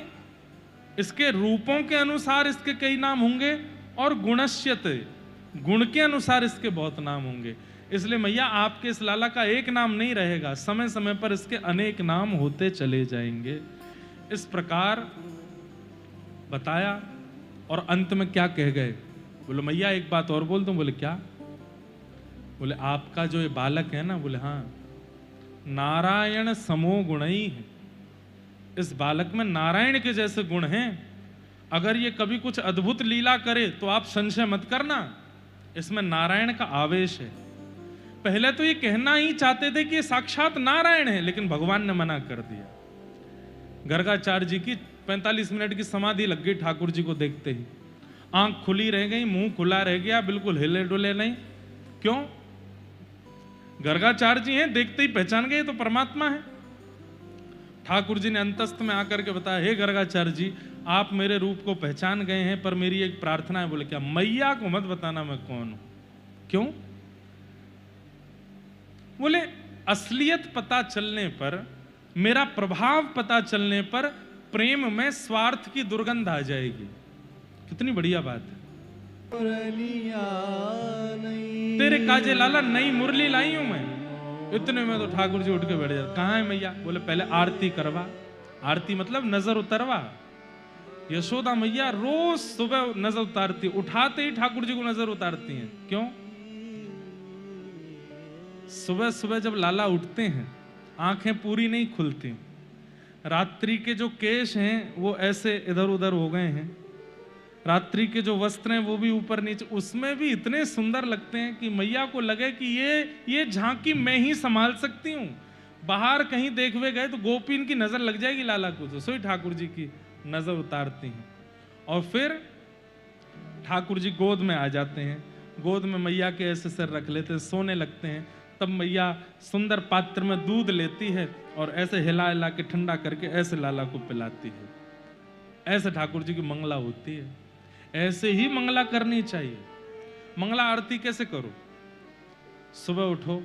इसके रूपों के अनुसार इसके कई नाम होंगे, और गुणस्यते, गुण के अनुसार इसके बहुत नाम होंगे। इसलिए मैया आपके इस लाला का एक नाम नहीं रहेगा, समय समय पर इसके अनेक नाम होते चले जाएंगे। इस प्रकार बताया। और अंत में क्या कह गए? बोले मैया एक बात और बोल दूं। बोले क्या? बोले आपका जो ये बालक है ना, बोले हाँ, नारायण समो गुणई है। इस बालक में नारायण के जैसे गुण हैं। अगर ये कभी कुछ अद्भुत लीला करे तो आप संशय मत करना, इसमें नारायण का आवेश है। पहले तो ये कहना ही चाहते थे कि ये साक्षात नारायण है, लेकिन भगवान ने मना कर दिया। गर्गाचार्य जी की 45 मिनट की समाधि लग गई ठाकुर जी को देखते ही। आंख खुली रह गई, मुंह खुला रह गया, बिल्कुल हिले डुले नहीं। क्यों? गर्गाचार्य जी हैं, देखते ही पहचान गए तो परमात्मा है। ठाकुर जी ने अंतस्थ में आकर के बताया, हे गर्गाचार्य जी, आप मेरे रूप को पहचान गए हैं, पर मेरी एक प्रार्थना है। बोले क्या? मैया को मत बताना मैं कौन हूं। क्यों? बोले असलियत पता चलने पर, मेरा प्रभाव पता चलने पर प्रेम में स्वार्थ की दुर्गंध आ जाएगी। कितनी बढ़िया बात है। तेरे काजे लाला नई मुरली लाई हूं मैं। इतने में तो ठाकुर जी उठ के बैठ जाते। कहां है मैया? बोले पहले आरती करवा। आरती मतलब नजर उतरवा। यशोदा मैया रोज सुबह नजर उतारती, उठाते ही ठाकुर जी को नजर उतारती हैं। क्यों? सुबह सुबह जब लाला उठते हैं, आंखें पूरी नहीं खुलती, रात्रि के जो केश हैं वो ऐसे इधर उधर हो गए हैं, रात्रि के जो वस्त्र हैं वो भी ऊपर नीचे, उसमें भी इतने सुंदर लगते हैं कि मैया को लगे कि ये झांकी मैं ही संभाल सकती हूँ। बाहर कहीं देखवे गए तो गोपीन की नजर लग जाएगी लाला को, तो सोई ठाकुर जी की नजर उतारती हैं। और फिर ठाकुर जी गोद में आ जाते हैं, गोद में मैया के ऐसे सिर रख लेते हैं, सोने लगते हैं। तब मैया सुंदर पात्र में दूध लेती है और ऐसे हिला हिला के ठंडा करके ऐसे लाला को पिलाती है। ऐसे ठाकुर जी की मंगला होती है। ऐसे ही मंगला करनी चाहिए। मंगला आरती कैसे करो? सुबह उठो,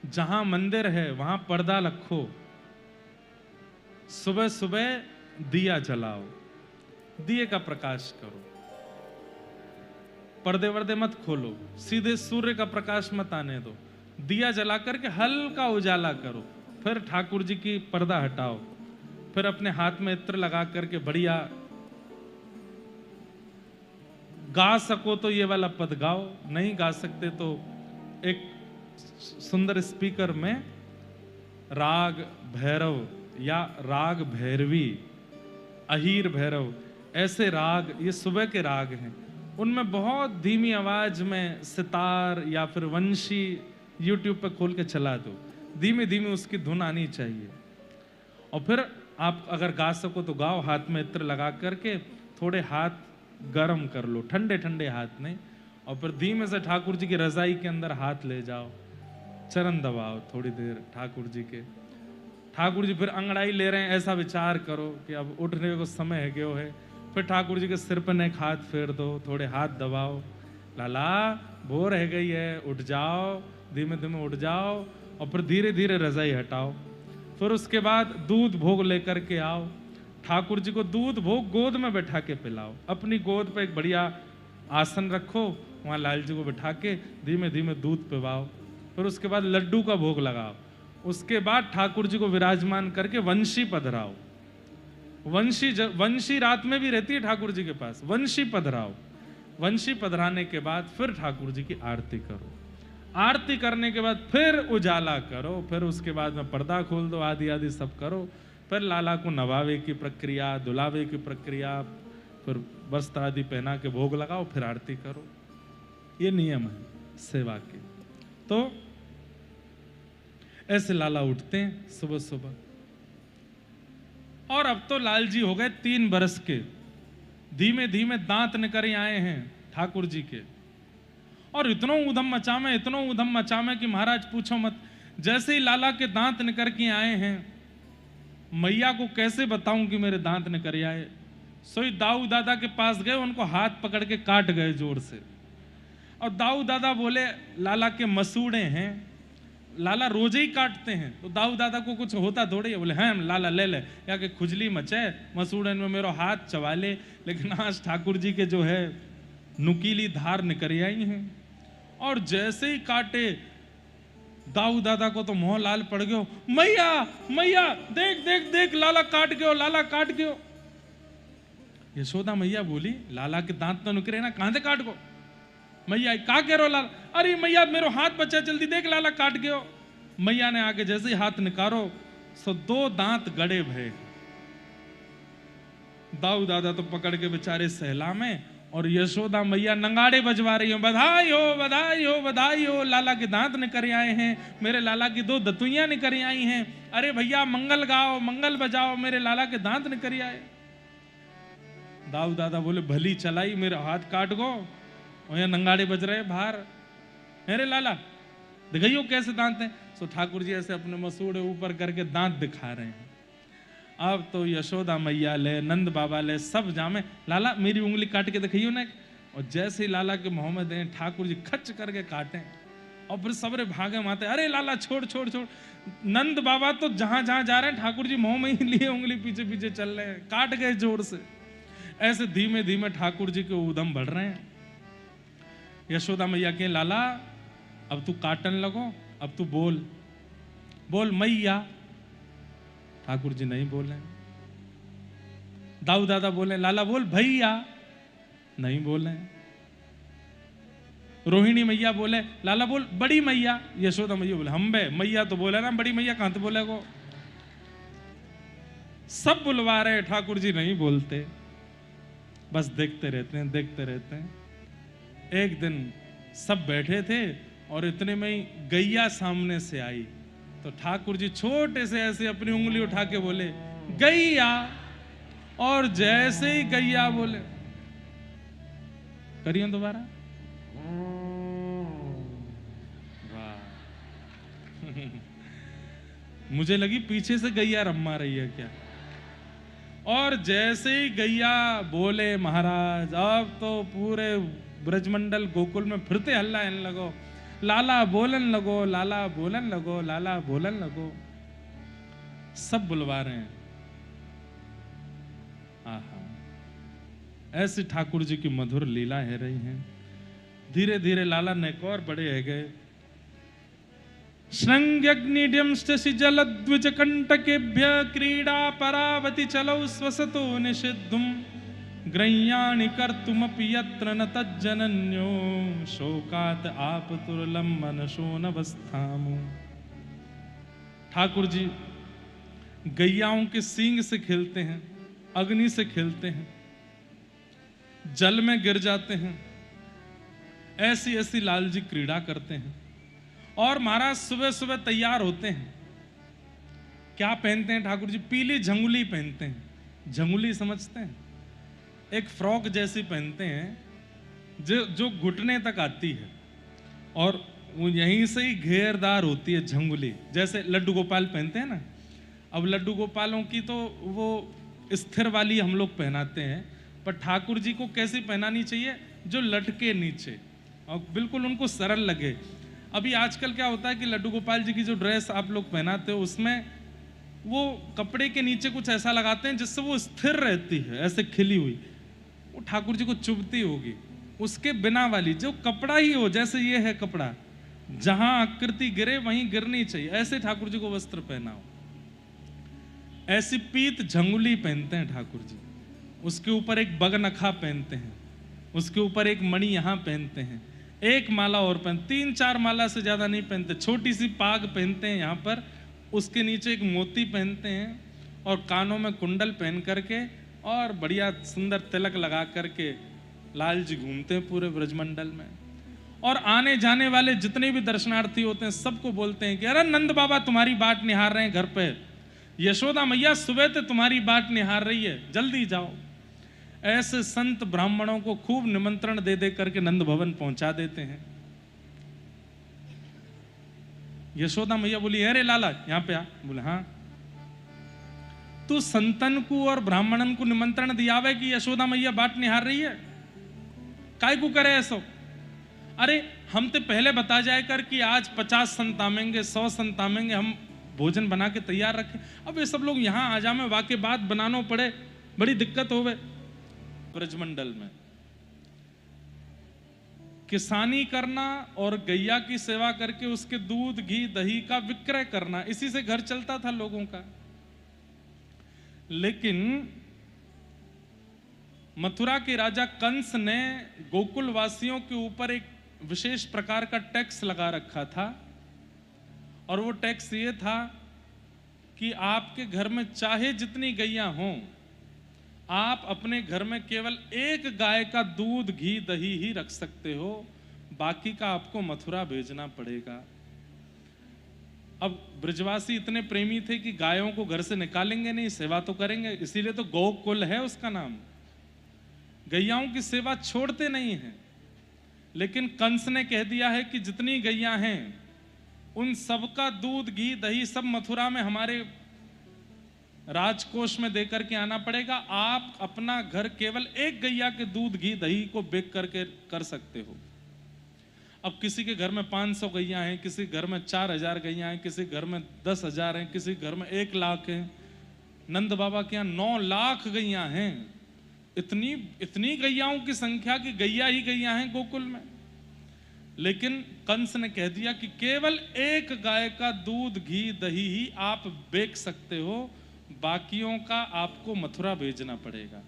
जहां मंदिर है वहां पर्दा रखो, सुबह सुबह दिया जलाओ, दिए का प्रकाश करो, पर्दे वर्दे मत खोलो, सीधे सूर्य का प्रकाश मत आने दो, दिया जला करके हल्का उजाला करो। फिर ठाकुर जी की पर्दा हटाओ, फिर अपने हाथ में इत्र लगा करके बढ़िया गा सको तो ये वाला पद गाओ, नहीं गा सकते तो एक सुंदर स्पीकर में राग भैरव या राग भैरवी, अहीर भैरव, ऐसे राग, ये सुबह के राग हैं, उनमें बहुत धीमी आवाज में सितार या फिर वंशी यूट्यूब पे खोल के चला दो, धीमे धीमे उसकी धुन आनी चाहिए। और फिर आप अगर गा सको तो गाओ, हाथ में इत्र लगा करके थोड़े हाथ गर्म कर लो, ठंडे ठंडे हाथ नहीं, और फिर धीमे से ठाकुर जी की रजाई के अंदर हाथ ले जाओ, चरण दबाओ थोड़ी देर ठाकुर जी के। ठाकुर जी फिर अंगड़ाई ले रहे हैं ऐसा विचार करो कि अब उठने को समय है क्यों है। फिर ठाकुर जी के सिर पर एक हाथ फेर दो, थोड़े हाथ दबाओ, लाला भोर रह गई है, उठ जाओ, धीमे धीमे उठ जाओ, और फिर धीरे धीरे रजाई हटाओ। फिर उसके बाद दूध भोग लेकर के आओ, ठाकुर जी को दूध भोग गोद में बैठा के पिलाओ, अपनी गोद पे एक बढ़िया आसन रखो, वहाँ लाल जी को बैठा के धीमे धीमे दूध पिलाओ। फिर उसके बाद लड्डू का भोग लगाओ, उसके बाद ठाकुर जी को विराजमान करके वंशी पधराओ। वंशी रात में भी रहती है ठाकुर जी के पास, वंशी पधराओ। वंशी पधराने के बाद फिर ठाकुर जी की आरती करो, आरती करने के बाद फिर उजाला करो, फिर उसके बाद में पर्दा खोल दो, आदि आदि सब करो। फिर लाला को नवावे की प्रक्रिया, दुलावे की प्रक्रिया, फिर वस्त्र आदि पहना के भोग लगाओ, फिर आरती करो। ये नियम है सेवा के। तो ऐसे लाला उठते हैं सुबह सुबह। और अब तो लाल जी हो गए 3 बरस के, धीमे धीमे दांत निकल आए हैं ठाकुर जी के, और इतना ऊधम मचा में कि महाराज पूछो मत। जैसे ही लाला के दांत निकल के आए हैं, मैया को कैसे बताऊं कि मेरे दांत निकल आए। सोई दाऊ दादा के पास गए, उनको हाथ पकड़ के काट गए जोर से। और दाऊ दादा बोले लाला के मसूड़े हैं, लाला रोज ही काटते हैं, तो दाऊ दादा को कुछ होता थोड़ी है। बोले हैं लाला ले ले, या कि खुजली मचे मसूड़े में मेरो हाथ चबा ले। लेकिन आज ठाकुर जी के जो है नुकीली धार निकल आई हैं, और जैसे ही काटे दाऊ दादा को तो मोह लाल पड़ गयो। मैया मैया देख देख देख, लाला काट गयो, लाला काट गयो। यशोदा मैया बोली लाला के दांत तो निकले ना, कहां से काट गो। मैया का कह रहो लाला, अरे मैया मेरो हाथ बचा, जल्दी देख लाला काट गयो। मैया ने आगे जैसे ही हाथ निकारो सो 2 दांत गड़े भये। दाऊ दादा तो पकड़ के बेचारे सहला में, और यशोदा मैया नंगाड़े बजवा रही हो, बधाई हो बधाई हो बधाई हो, लाला के दांत निकल आए हैं, मेरे लाला की 2 दतुइयां निकल आई हैं। अरे भैया मंगल गाओ, मंगल बजाओ, मेरे लाला के दांत निकल आए। दाऊ दादा बोले भली चलाई, मेरा हाथ काट गो, और यहाँ नंगाड़े बज रहे बाहर। अरे लाला दिखाइयो कैसे दांत हैं। सो ठाकुर जी ऐसे अपने मसूड़े ऊपर करके दांत दिखा रहे हैं। अब तो यशोदा मैया ले, नंद बाबा ले, सब जामे लाला मेरी उंगली काट के दिखाइयो ना। और जैसे ही लाला के मुंह में दें, ठाकुर जी खच करके काटें, और फिर सबरे भागे माते, अरे लाला छोड़ छोड़ छोड़। नंद बाबा तो जहां जहां जा रहे हैं ठाकुर जी मुंह में ही लिए उंगली पीछे पीछे चल रहे हैं, काट गए जोर से। ऐसे धीमे धीमे ठाकुर जी के ऊधम बढ़ रहे हैं। यशोदा मैया के लाला अब तू काटन लगो, अब तू बोल बोल मैया। ठाकुर जी नहीं बोले। दाऊ दादा बोले लाला बोल भैया, नहीं बोले। रोहिणी मैया बोले लाला बोल बड़ी मैया। यशोदा मैया बोले हम बे मैया तो बोले ना, बड़ी मैया कहां तो बोले को। सब बुलवा रहे, ठाकुर जी नहीं बोलते, बस देखते रहते हैं देखते रहते हैं। एक दिन सब बैठे थे और इतने में ही गैया सामने से आई, तो ठाकुर जी छोटे से ऐसे अपनी उंगली उठा के बोले गैया। और जैसे ही गैया बोले, करिए दोबारा, वाह मुझे लगी पीछे से गैया रम्मा रही है क्या। और जैसे ही गैया बोले महाराज, अब तो पूरे ब्रजमंडल गोकुल में फिरते हल्ला हिलने लगो, लाला बोलन लगो, लाला बोलन लगो, लाला बोलन लगो। सब बुलवा रहे हैं। आहा, ऐसी ठाकुर जी की मधुर लीला है रही हैं। धीरे धीरे लाला नेक और बड़े है गए। श्रृंग्यग्निड्यंश्च जलद्विज कंटकेभ्य क्रीडा परावति चलौ स्वसतो निषिद्धुम ग्रह्याणि कर्तुमपि यत्र न तज्जनन्यो शोकात आपतुर्लम मनशो नवस्थामो। ठाकुर जी गैयाओं के सींग से खेलते हैं, अग्नि से खेलते हैं, जल में गिर जाते हैं, ऐसी ऐसी लाल जी क्रीड़ा करते हैं। और महाराज सुबह सुबह तैयार होते हैं, क्या पहनते हैं ठाकुर जी? पीली झंगुली पहनते हैं। झंगुली समझते हैं? एक फ्रॉक जैसी पहनते हैं जो घुटने तक आती है और वो यहीं से ही घेरदार होती है झंगुली, जैसे लड्डू गोपाल पहनते हैं ना। अब लड्डू गोपालों की तो वो स्थिर वाली हम लोग पहनाते हैं, पर ठाकुर जी को कैसी पहनानी चाहिए? जो लटके नीचे और बिल्कुल उनको सरल लगे। अभी आजकल क्या होता है कि लड्डू गोपाल जी की जो ड्रेस आप लोग पहनाते हो उसमें वो कपड़े के नीचे कुछ ऐसा लगाते हैं जिससे वो स्थिर रहती है, ऐसे खिली हुई, वो ठाकुर जी को चुभती होगी। उसके बिना वाली जो कपड़ा ही हो, जैसे ये है कपड़ा, जहां आकृति गिरे वहीं गिरनी चाहिए, ऐसे ठाकुर जी को वस्त्र पहनाओ। ऐसी पीत झंगुली पहनते हैं ठाकुर जी, उसके ऊपर एक बगनखा पहनते हैं, उसके ऊपर एक मणि यहां पहनते हैं, एक माला और पहन, 3-4 माला से ज्यादा नहीं पहनते। छोटी सी पाग पहनते हैं यहाँ पर, उसके नीचे एक मोती पहनते हैं और कानों में कुंडल पहन करके और बढ़िया सुंदर तिलक लगा करके लाल जी घूमते हैं पूरे ब्रजमंडल में। और आने जाने वाले जितने भी दर्शनार्थी होते हैं सबको बोलते हैं कि अरे नंद बाबा तुम्हारी बाट निहार रहे हैं घर पे, यशोदा मैया सुबह से तुम्हारी बाट निहार रही है, जल्दी जाओ। ऐसे संत ब्राह्मणों को खूब निमंत्रण दे दे करके नंद भवन पहुंचा देते हैं। यशोदा मैया बोली अरे लाला यहां पे आ। बोले हाँ। तू संतन को और ब्राह्मणन को निमंत्रण दियावे कि यशोदा मैया बाट निहार रही है, काय को करे ऐसा? अरे हम तो पहले बता जाए कर कि आज 50 संत आमेंगे, 100 संत आमेंगे, हम भोजन बना के तैयार रखें। अब ये सब लोग यहाँ आ जामे, वाके बात बनानो पड़े, बड़ी दिक्कत होवे। ब्रजमंडल में किसानी करना और गैया की सेवा करके उसके दूध घी दही का विक्रय करना, इसी से घर चलता था लोगों का। लेकिन मथुरा के राजा कंस ने गोकुल वासियों के ऊपर एक विशेष प्रकार का टैक्स लगा रखा था, और वो टैक्स ये था कि आपके घर में चाहे जितनी गैया हों, आप अपने घर में केवल एक गाय का दूध घी दही ही रख सकते हो, बाकी का आपको मथुरा भेजना पड़ेगा। अब ब्रजवासी इतने प्रेमी थे कि गायों को घर से निकालेंगे नहीं, सेवा तो करेंगे, इसीलिए तो गोकुल है उसका नाम। गैयाओं की सेवा छोड़ते नहीं हैं। लेकिन कंस ने कह दिया है कि जितनी गैया हैं उन सबका दूध घी दही सब मथुरा में हमारे राजकोष में देकर के आना पड़ेगा। आप अपना घर केवल एक गैया के दूध घी दही को बेच करके कर सकते हो। अब किसी के घर में 500 गैया हैं, किसी घर में 4000 गैया हैं, किसी घर में 10,000 हैं, किसी घर में 1 लाख हैं। नंद बाबा के यहाँ 9 लाख गैया हैं। इतनी गैयाओं की संख्या की गैया ही गैया हैं गोकुल में। लेकिन कंस ने कह दिया कि केवल एक गाय का दूध घी दही ही आप बेच सकते हो, बाकियों का आपको मथुरा भेजना पड़ेगा।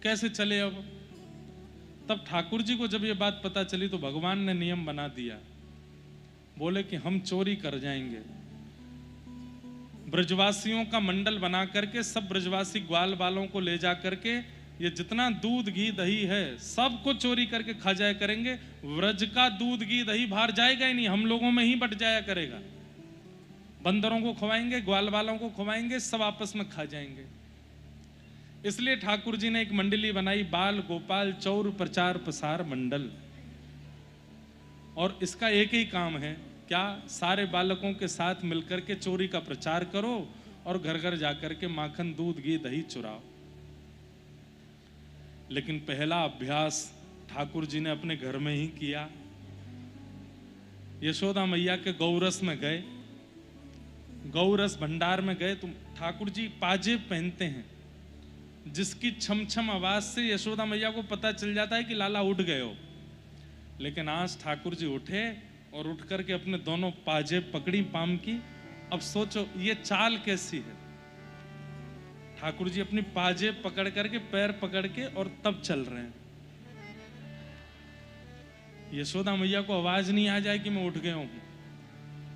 कैसे चले? अब तब ठाकुर जी को जब ये बात पता चली तो भगवान ने नियम बना दिया, बोले कि हम चोरी कर जाएंगे। ब्रजवासियों का मंडल बना करके सब ब्रजवासी ग्वाल वालों को ले जा करके ये जितना दूध घी दही है सबको चोरी करके खा जाया करेंगे। व्रज का दूध घी दही बाहर जाएगा ही नहीं, हम लोगों में ही बट जाया करेगा। बंदरों को खवाएंगे, ग्वाल वालों को खवाएंगे, सब आपस में खा जाएंगे। इसलिए ठाकुर जी ने एक मंडली बनाई, बाल गोपाल चौर प्रचार प्रसार मंडल। और इसका एक ही काम है, क्या? सारे बालकों के साथ मिलकर के चोरी का प्रचार करो और घर घर जाकर के माखन दूध घी दही चुराओ। लेकिन पहला अभ्यास ठाकुर जी ने अपने घर में ही किया। यशोदा मैया के गौरस में गए, गौरस भंडार में गए तो ठाकुर जी पाजेब पहनते हैं, जिसकी छम छम आवाज से यशोदा मैया को पता चल जाता है कि लाला उठ गए हो। लेकिन आज ठाकुर जी उठे और उठ करके अपने दोनों पाजेब पकड़ी पाम की। अब सोचो ये चाल कैसी है। ठाकुर जी अपनी पाजेब पकड़ करके, पैर पकड़ के और तब चल रहे हैं। यशोदा मैया को आवाज नहीं आ जाए कि मैं उठ गया हूं,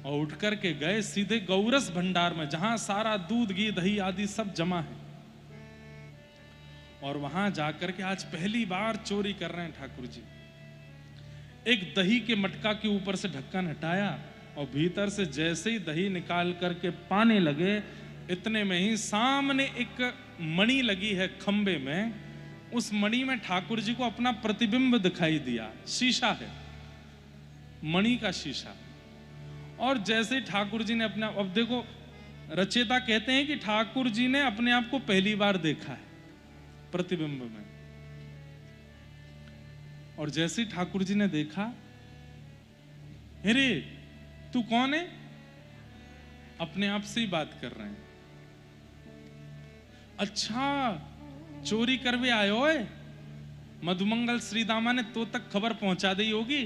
और उठ करके गए सीधे गौरस भंडार में, जहां सारा दूध घी दही आदि सब जमा है। और वहां जाकर के आज पहली बार चोरी कर रहे हैं ठाकुर जी। एक दही के मटका के ऊपर से ढक्कन हटाया और भीतर से जैसे ही दही निकाल करके पाने लगे, इतने में ही सामने एक मणि लगी है खंबे में, उस मणि में ठाकुर जी को अपना प्रतिबिंब दिखाई दिया। शीशा है, मणि का शीशा। और जैसे ही ठाकुर जी ने अपना, अब देखो रचयिता कहते हैं कि ठाकुर जी ने अपने आप को पहली बार देखा है प्रतिबिंब में। और जैसे ही ठाकुर जी ने देखा, अरे तू कौन है? अपने आप से ही बात कर रहे हैं। अच्छा चोरी करवे आयो है? मधुमंगल श्रीदामा ने तो तक खबर पहुंचा दी होगी,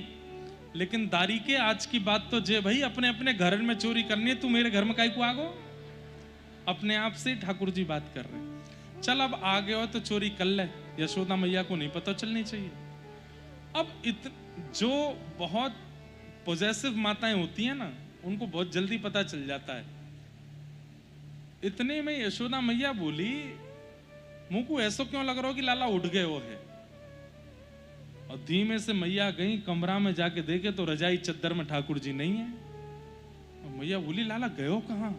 लेकिन दारी के आज की बात तो जे भाई, अपने अपने घर में चोरी करनी है, तू मेरे घर में काहे को आगो? अपने आप से ठाकुर जी बात कर रहे हैं। चल अब आ गए हो तो चोरी कर ले, यशोदा मैया को नहीं पता चलनी चाहिए। अब जो बहुत पॉजेसिव माताएं होती हैं ना, उनको बहुत जल्दी पता चल जाता है। इतने में यशोदा मैया बोली, मुंह को ऐसा क्यों लग रहा हो कि लाला उठ गए हो है? और धीमे से मैया गई कमरा में, जाके देखे तो रजाई चद्दर में ठाकुर जी नहीं है। और मैया बोली, लाला गए हो कहां?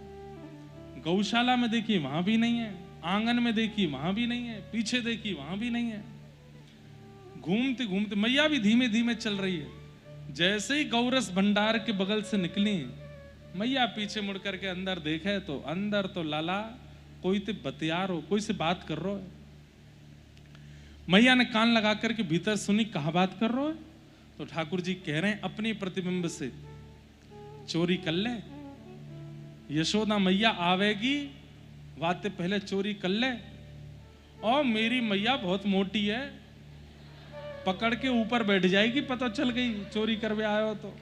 गौशाला में देखी वहां भी नहीं है, आंगन में देखी वहां भी नहीं है, पीछे देखी वहां भी नहीं है। घूमते घूमते मैया भी धीमे धीमे चल रही है। जैसे ही गौरस भंडार के बगल से निकली, मैया पीछे मुड़ करके अंदर देखे तो अंदर तो लाला कोई तो बतियार हो, कोई से बात कर रहा है। मैया ने कान लगा करके भीतर सुनी, कहा बात कर रहे हो? तो ठाकुर जी कह रहे हैं, अपनी प्रतिबिंब से चोरी कर ले, यशोदा मैया आवेगी वाते पहले चोरी कर ले। और मेरी मैया बहुत मोटी है, पकड़ के ऊपर बैठ जाएगी, पता चल गई चोरी करवे आए हो तो।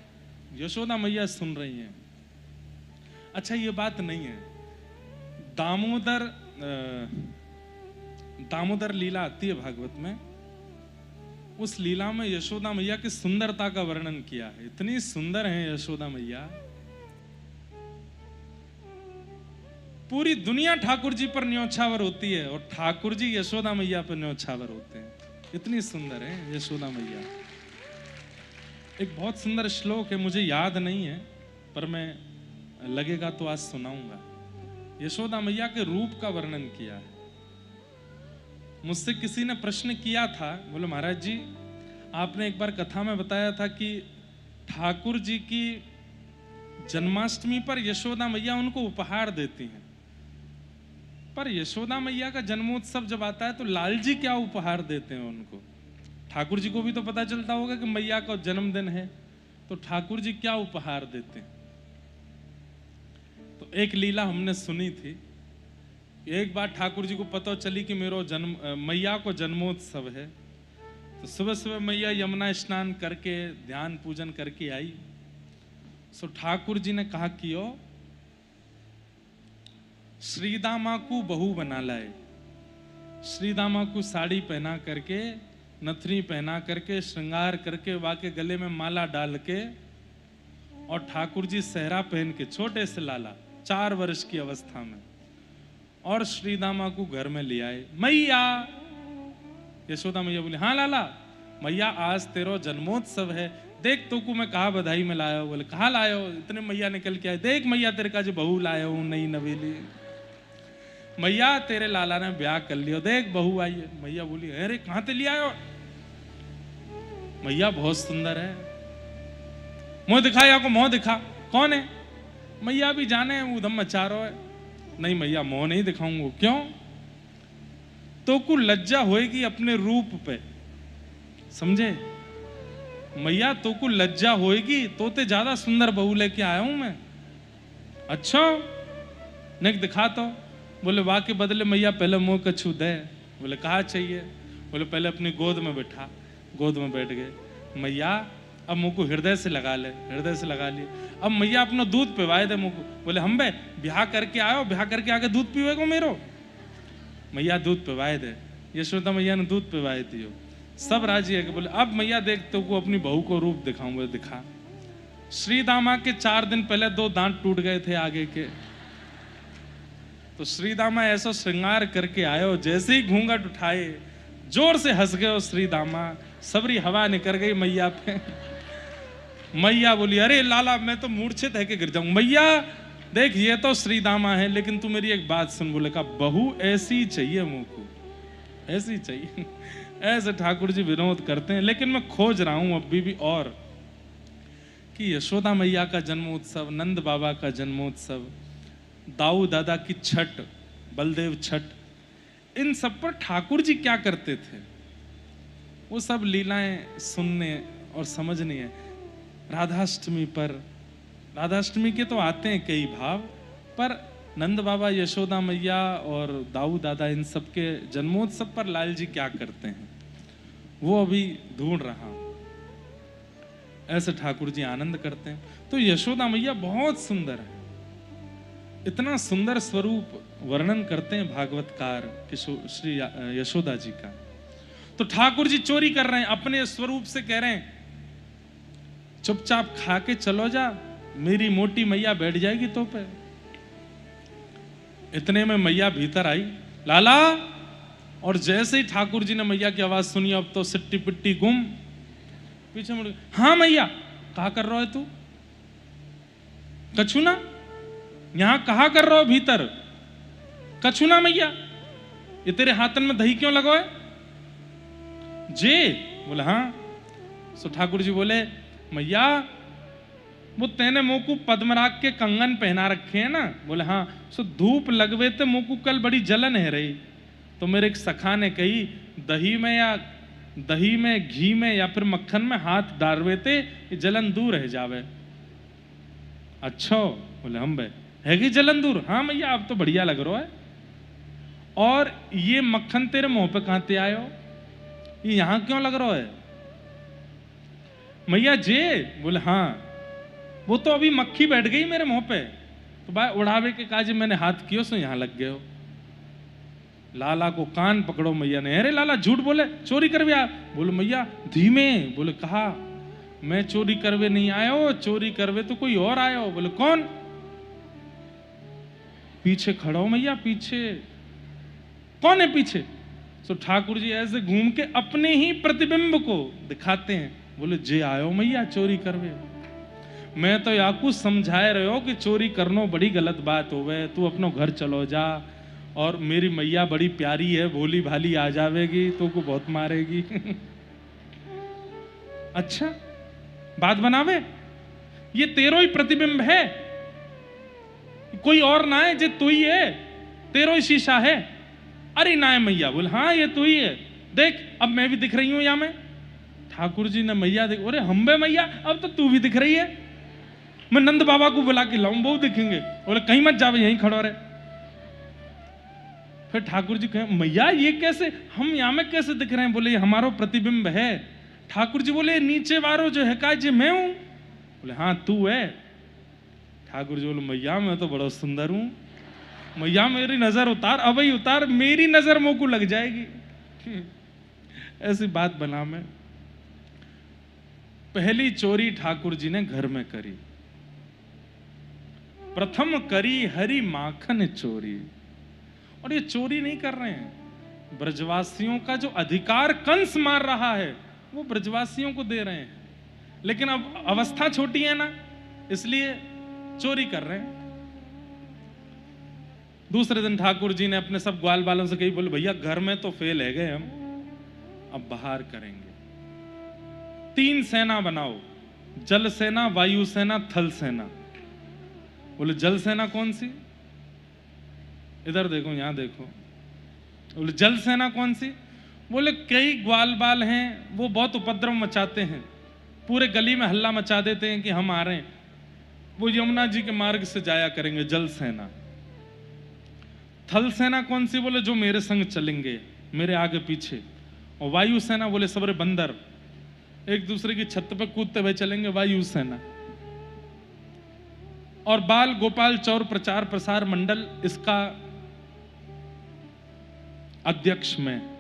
यशोदा मैया सुन रही हैं। अच्छा ये बात नहीं है, दामोदर लीला आती है भागवत में, उस लीला में यशोदा मैया की सुंदरता का वर्णन किया है। इतनी सुंदर है यशोदा मैया, पूरी दुनिया ठाकुर जी पर न्योछावर होती है और ठाकुर जी यशोदा मैया पर न्योछावर होते हैं। इतनी सुंदर है यशोदा मैया। एक बहुत सुंदर श्लोक है, मुझे याद नहीं है, पर मैं लगेगा तो आज सुनाऊंगा। यशोदा मैया के रूप का वर्णन किया है। मुझसे किसी ने प्रश्न किया था, बोले महाराज जी आपने एक बार कथा में बताया था कि ठाकुर जी की जन्माष्टमी पर यशोदा मैया उनको उपहार देती हैं, पर यशोदा मैया का जन्मोत्सव जब आता है तो लाल जी क्या उपहार देते हैं उनको? ठाकुर जी को भी तो पता चलता होगा कि मैया का जन्मदिन है, तो ठाकुर जी क्या उपहार देते हैं? तो एक लीला हमने सुनी थी। एक बार ठाकुर जी को पता चली कि मेरा मैया को जन्मोत्सव है, तो सुबह सुबह मैया यमुना स्नान करके ध्यान पूजन करके आई। सो ठाकुर जी ने कहा कि ओ श्रीदामा को बहू बना लाए, श्रीदामा को साड़ी पहना करके, नथनी पहना करके, श्रृंगार करके, वाके गले में माला डाल के, और ठाकुर जी सहरा पहन के, छोटे से लाला 4 वर्ष की अवस्था में, और श्रीदामा को घर में ले आए। मैया, यशोदा मैया बोली, हाँ लाला, मैया आज तेरा जन्मोत्सव है, देख तो को मैं कहा बधाई में लाया हूं। बोले कहाँ लाया हो? इतने मैया निकल के आए, देख मैया तेरे का जो बहू लाया हूं नई नवेली। मैया तेरे लाला ने ब्याह कर लियो, देख बहू आई है। मैया बोली अरे कहां ते लिया आयो? मैया बहुत सुंदर है, मुंह दिखा, या को मुंह दिखा, कौन है? मैया भी जाने उधम मचा रहा है। नहीं मैया मुंह नहीं दिखाऊंगा। क्यों? तो को लज्जा होएगी अपने रूप पे, समझे? मैया तो को लज्जा होएगी, तो ते ज्यादा सुंदर बहू लेके आया हूं मैं। अच्छा नहीं दिखा तो। बोले वाह के बदले मैया पहले मुंह कछू दे। बोले कहा चाहिए? बोले पहले अपनी गोद में बैठा। गोद में बैठ गए। मैया अब मुंह को हृदय से लगा ले, हृदय से लगा लिए। अब मैया अपना दूध पिवाए दे मुंह को। बोले हम बे ब्याह करके आयो, ब्याह करके आके दूध पीवेगो मेरो? मैया दूध पिवाए दे। यशोदा मैया ने दूध पिवाए दियो, सब राजी है कि बोले अब मैया देख तो को अपनी बहू को रूप दिखाऊंगा। दिखा। श्री दामा के 4 दिन पहले 2 दांत टूट गए थे आगे के, तो श्री दामा ऐसा श्रृंगार करके आयो, जैसे ही घूंघट उठाए जोर से हंस गए श्री दामा, सबरी हवा निकल गई मैया पे। मैया बोली अरे लाला मैं तो मूर्छित है कि गिर जाऊं। मैया देख ये तो श्री दामा है, लेकिन तू मेरी एक बात सुन। बोले का बहू ऐसी चाहिए मुझको, ऐसी चाहिए। ऐसे ठाकुर जी विनोद करते हैं, लेकिन मैं खोज रहा हूं अभी भी और कि यशोदा मैया का जन्मोत्सव, नंद बाबा का जन्मोत्सव, दाऊ दादा की छठ, बलदेव छठ, इन सब पर ठाकुर जी क्या करते थे वो सब लीलाएं सुनने और समझनी है। राधाष्टमी पर, राधाष्टमी के तो आते हैं कई भाव, पर नंद बाबा, यशोदा मैया और दाऊ दादा इन सब के जन्मोत्सव पर लाल जी क्या करते हैं वो अभी ढूंढ रहा हूं। ऐसे ठाकुर जी आनंद करते हैं। तो यशोदा मैया बहुत सुंदर है, इतना सुंदर स्वरूप वर्णन करते हैं भागवतकार कि श्री यशोदा जी का। तो ठाकुर जी चोरी कर रहे हैं, अपने स्वरूप से कह रहे हैं चुपचाप खा के चलो जा, मेरी मोटी मैया बैठ जाएगी तो पे। इतने में मैया भीतर आई, लाला, और जैसे ही ठाकुर जी ने मैया की आवाज सुनी अब तो सिट्टी पिट्टी गुम, पीछे मुड़, हाँ मैया कहा कर रहा है तू? कछु ना, यहां कहा कर रहा हो भीतर? कछु ना मैया, ये तेरे हाथन में दही क्यों लगवाए जे? बोले हाँ। सो ठाकुर जी बोले मैया वो तेने मोकू पद्मराग के कंगन पहना रखे हैं ना? बोले हाँ। सो धूप लगवे थे मोकू कल बड़ी जलन है रही, तो मेरे एक सखा ने कही दही में या दही में, घी में या फिर मक्खन में हाथ डालवे थे ये जलन दूर रह जावे। अच्छा, बोले हम बे है कि जलन दूर? हाँ मैया अब तो बढ़िया लग रहा है। और ये मक्खन तेरे मुंह पे कहां ते आयो? ये यहां क्यों लग रहा है मैया जे? बोले हाँ। वो तो अभी मक्खी बैठ गई मेरे मुंह पे, तो भाई उड़ावे के काज मैंने हाथ कियो सो यहां लग गए हो। लाला को कान पकड़ो मैया ने, अरे लाला झूठ बोले, चोरी करवे आ? बोले मैया धीमे। बोले कहा मैं चोरी करवे नहीं आयो, चोरी करवे तो कोई और आयो। बोले कौन? पीछे खड़ा हो मैया, पीछे। कौन है पीछे? तो ठाकुर जी ऐसे घूम के अपने ही प्रतिबिंब को दिखाते हैं। बोले जे आयो मैया चोरी करवे। मैं तो याकू समझाए रहे हो कि चोरी करनो बड़ी गलत बात होवे, तू अपनो घर चलो जा, और मेरी मैया बड़ी प्यारी है, भोली भाली आ जावेगी तो को बहुत मारेगी। अच्छा बात बनावे, ये तेरो ही प्रतिबिंब है, कोई और ना है, जे तू ही है, तेरो ही शीशा है। अरे ना है मैया। बोले हाँ ये तू ही है, देख अब मैं भी दिख रही हूं यहां में। ठाकुर जी ने मैया देख, अरे हम बे मैया अब तो तू भी दिख रही है, मैं नंद बाबा को बुला के लाऊं, वो दिखेंगे। बोले कहीं मत जावे, यहीं खड़ो रहे। फिर ठाकुर जी कहे मैया ये कैसे, हम यहां में कैसे दिख रहे हैं? बोले ये हमारो प्रतिबिंब है। ठाकुर जी बोले नीचे वारो जो है का जी मैं हूं? बोले हाँ तू है। ठाकुर जी बोले मैया मैं तो बड़ा सुंदर हूं, मैया मेरी नजर उतार, अब ही उतार, मेरी नजर मुंह को लग जाएगी। ऐसी बात बना। मैं पहली चोरी ठाकुर जी ने घर में करी, प्रथम करी हरि माखन चोरी। और ये चोरी नहीं कर रहे हैं, ब्रजवासियों का जो अधिकार कंस मार रहा है वो ब्रजवासियों को दे रहे हैं, लेकिन अब अवस्था छोटी है ना, इसलिए चोरी कर रहे हैं। दूसरे दिन ठाकुर जी ने अपने सब ग्वाल बालों से कही, बोले भैया घर में तो फेल है गए हम, अब बाहर करेंगे। 3 सेना बनाओ, जल सेना, वायु सेना, थल सेना। बोले जल सेना कौन सी? इधर देखो, यहां देखो। बोले जल सेना कौन सी? बोले कई ग्वाल बाल हैं, वो बहुत उपद्रव मचाते हैं, पूरे गली में हल्ला मचा देते हैं कि हम आ रहे हैं, वो यमुना जी के मार्ग से जाया करेंगे, जल सेना। थल सेना कौन सी? बोले जो मेरे संग चलेंगे, मेरे आगे पीछे। और वायु सेना बोले सबरे बंदर एक दूसरे की छत पे कूदते हुए चलेंगे, वायु सेना। और बाल गोपाल चौर प्रचार प्रसार मंडल, इसका अध्यक्ष में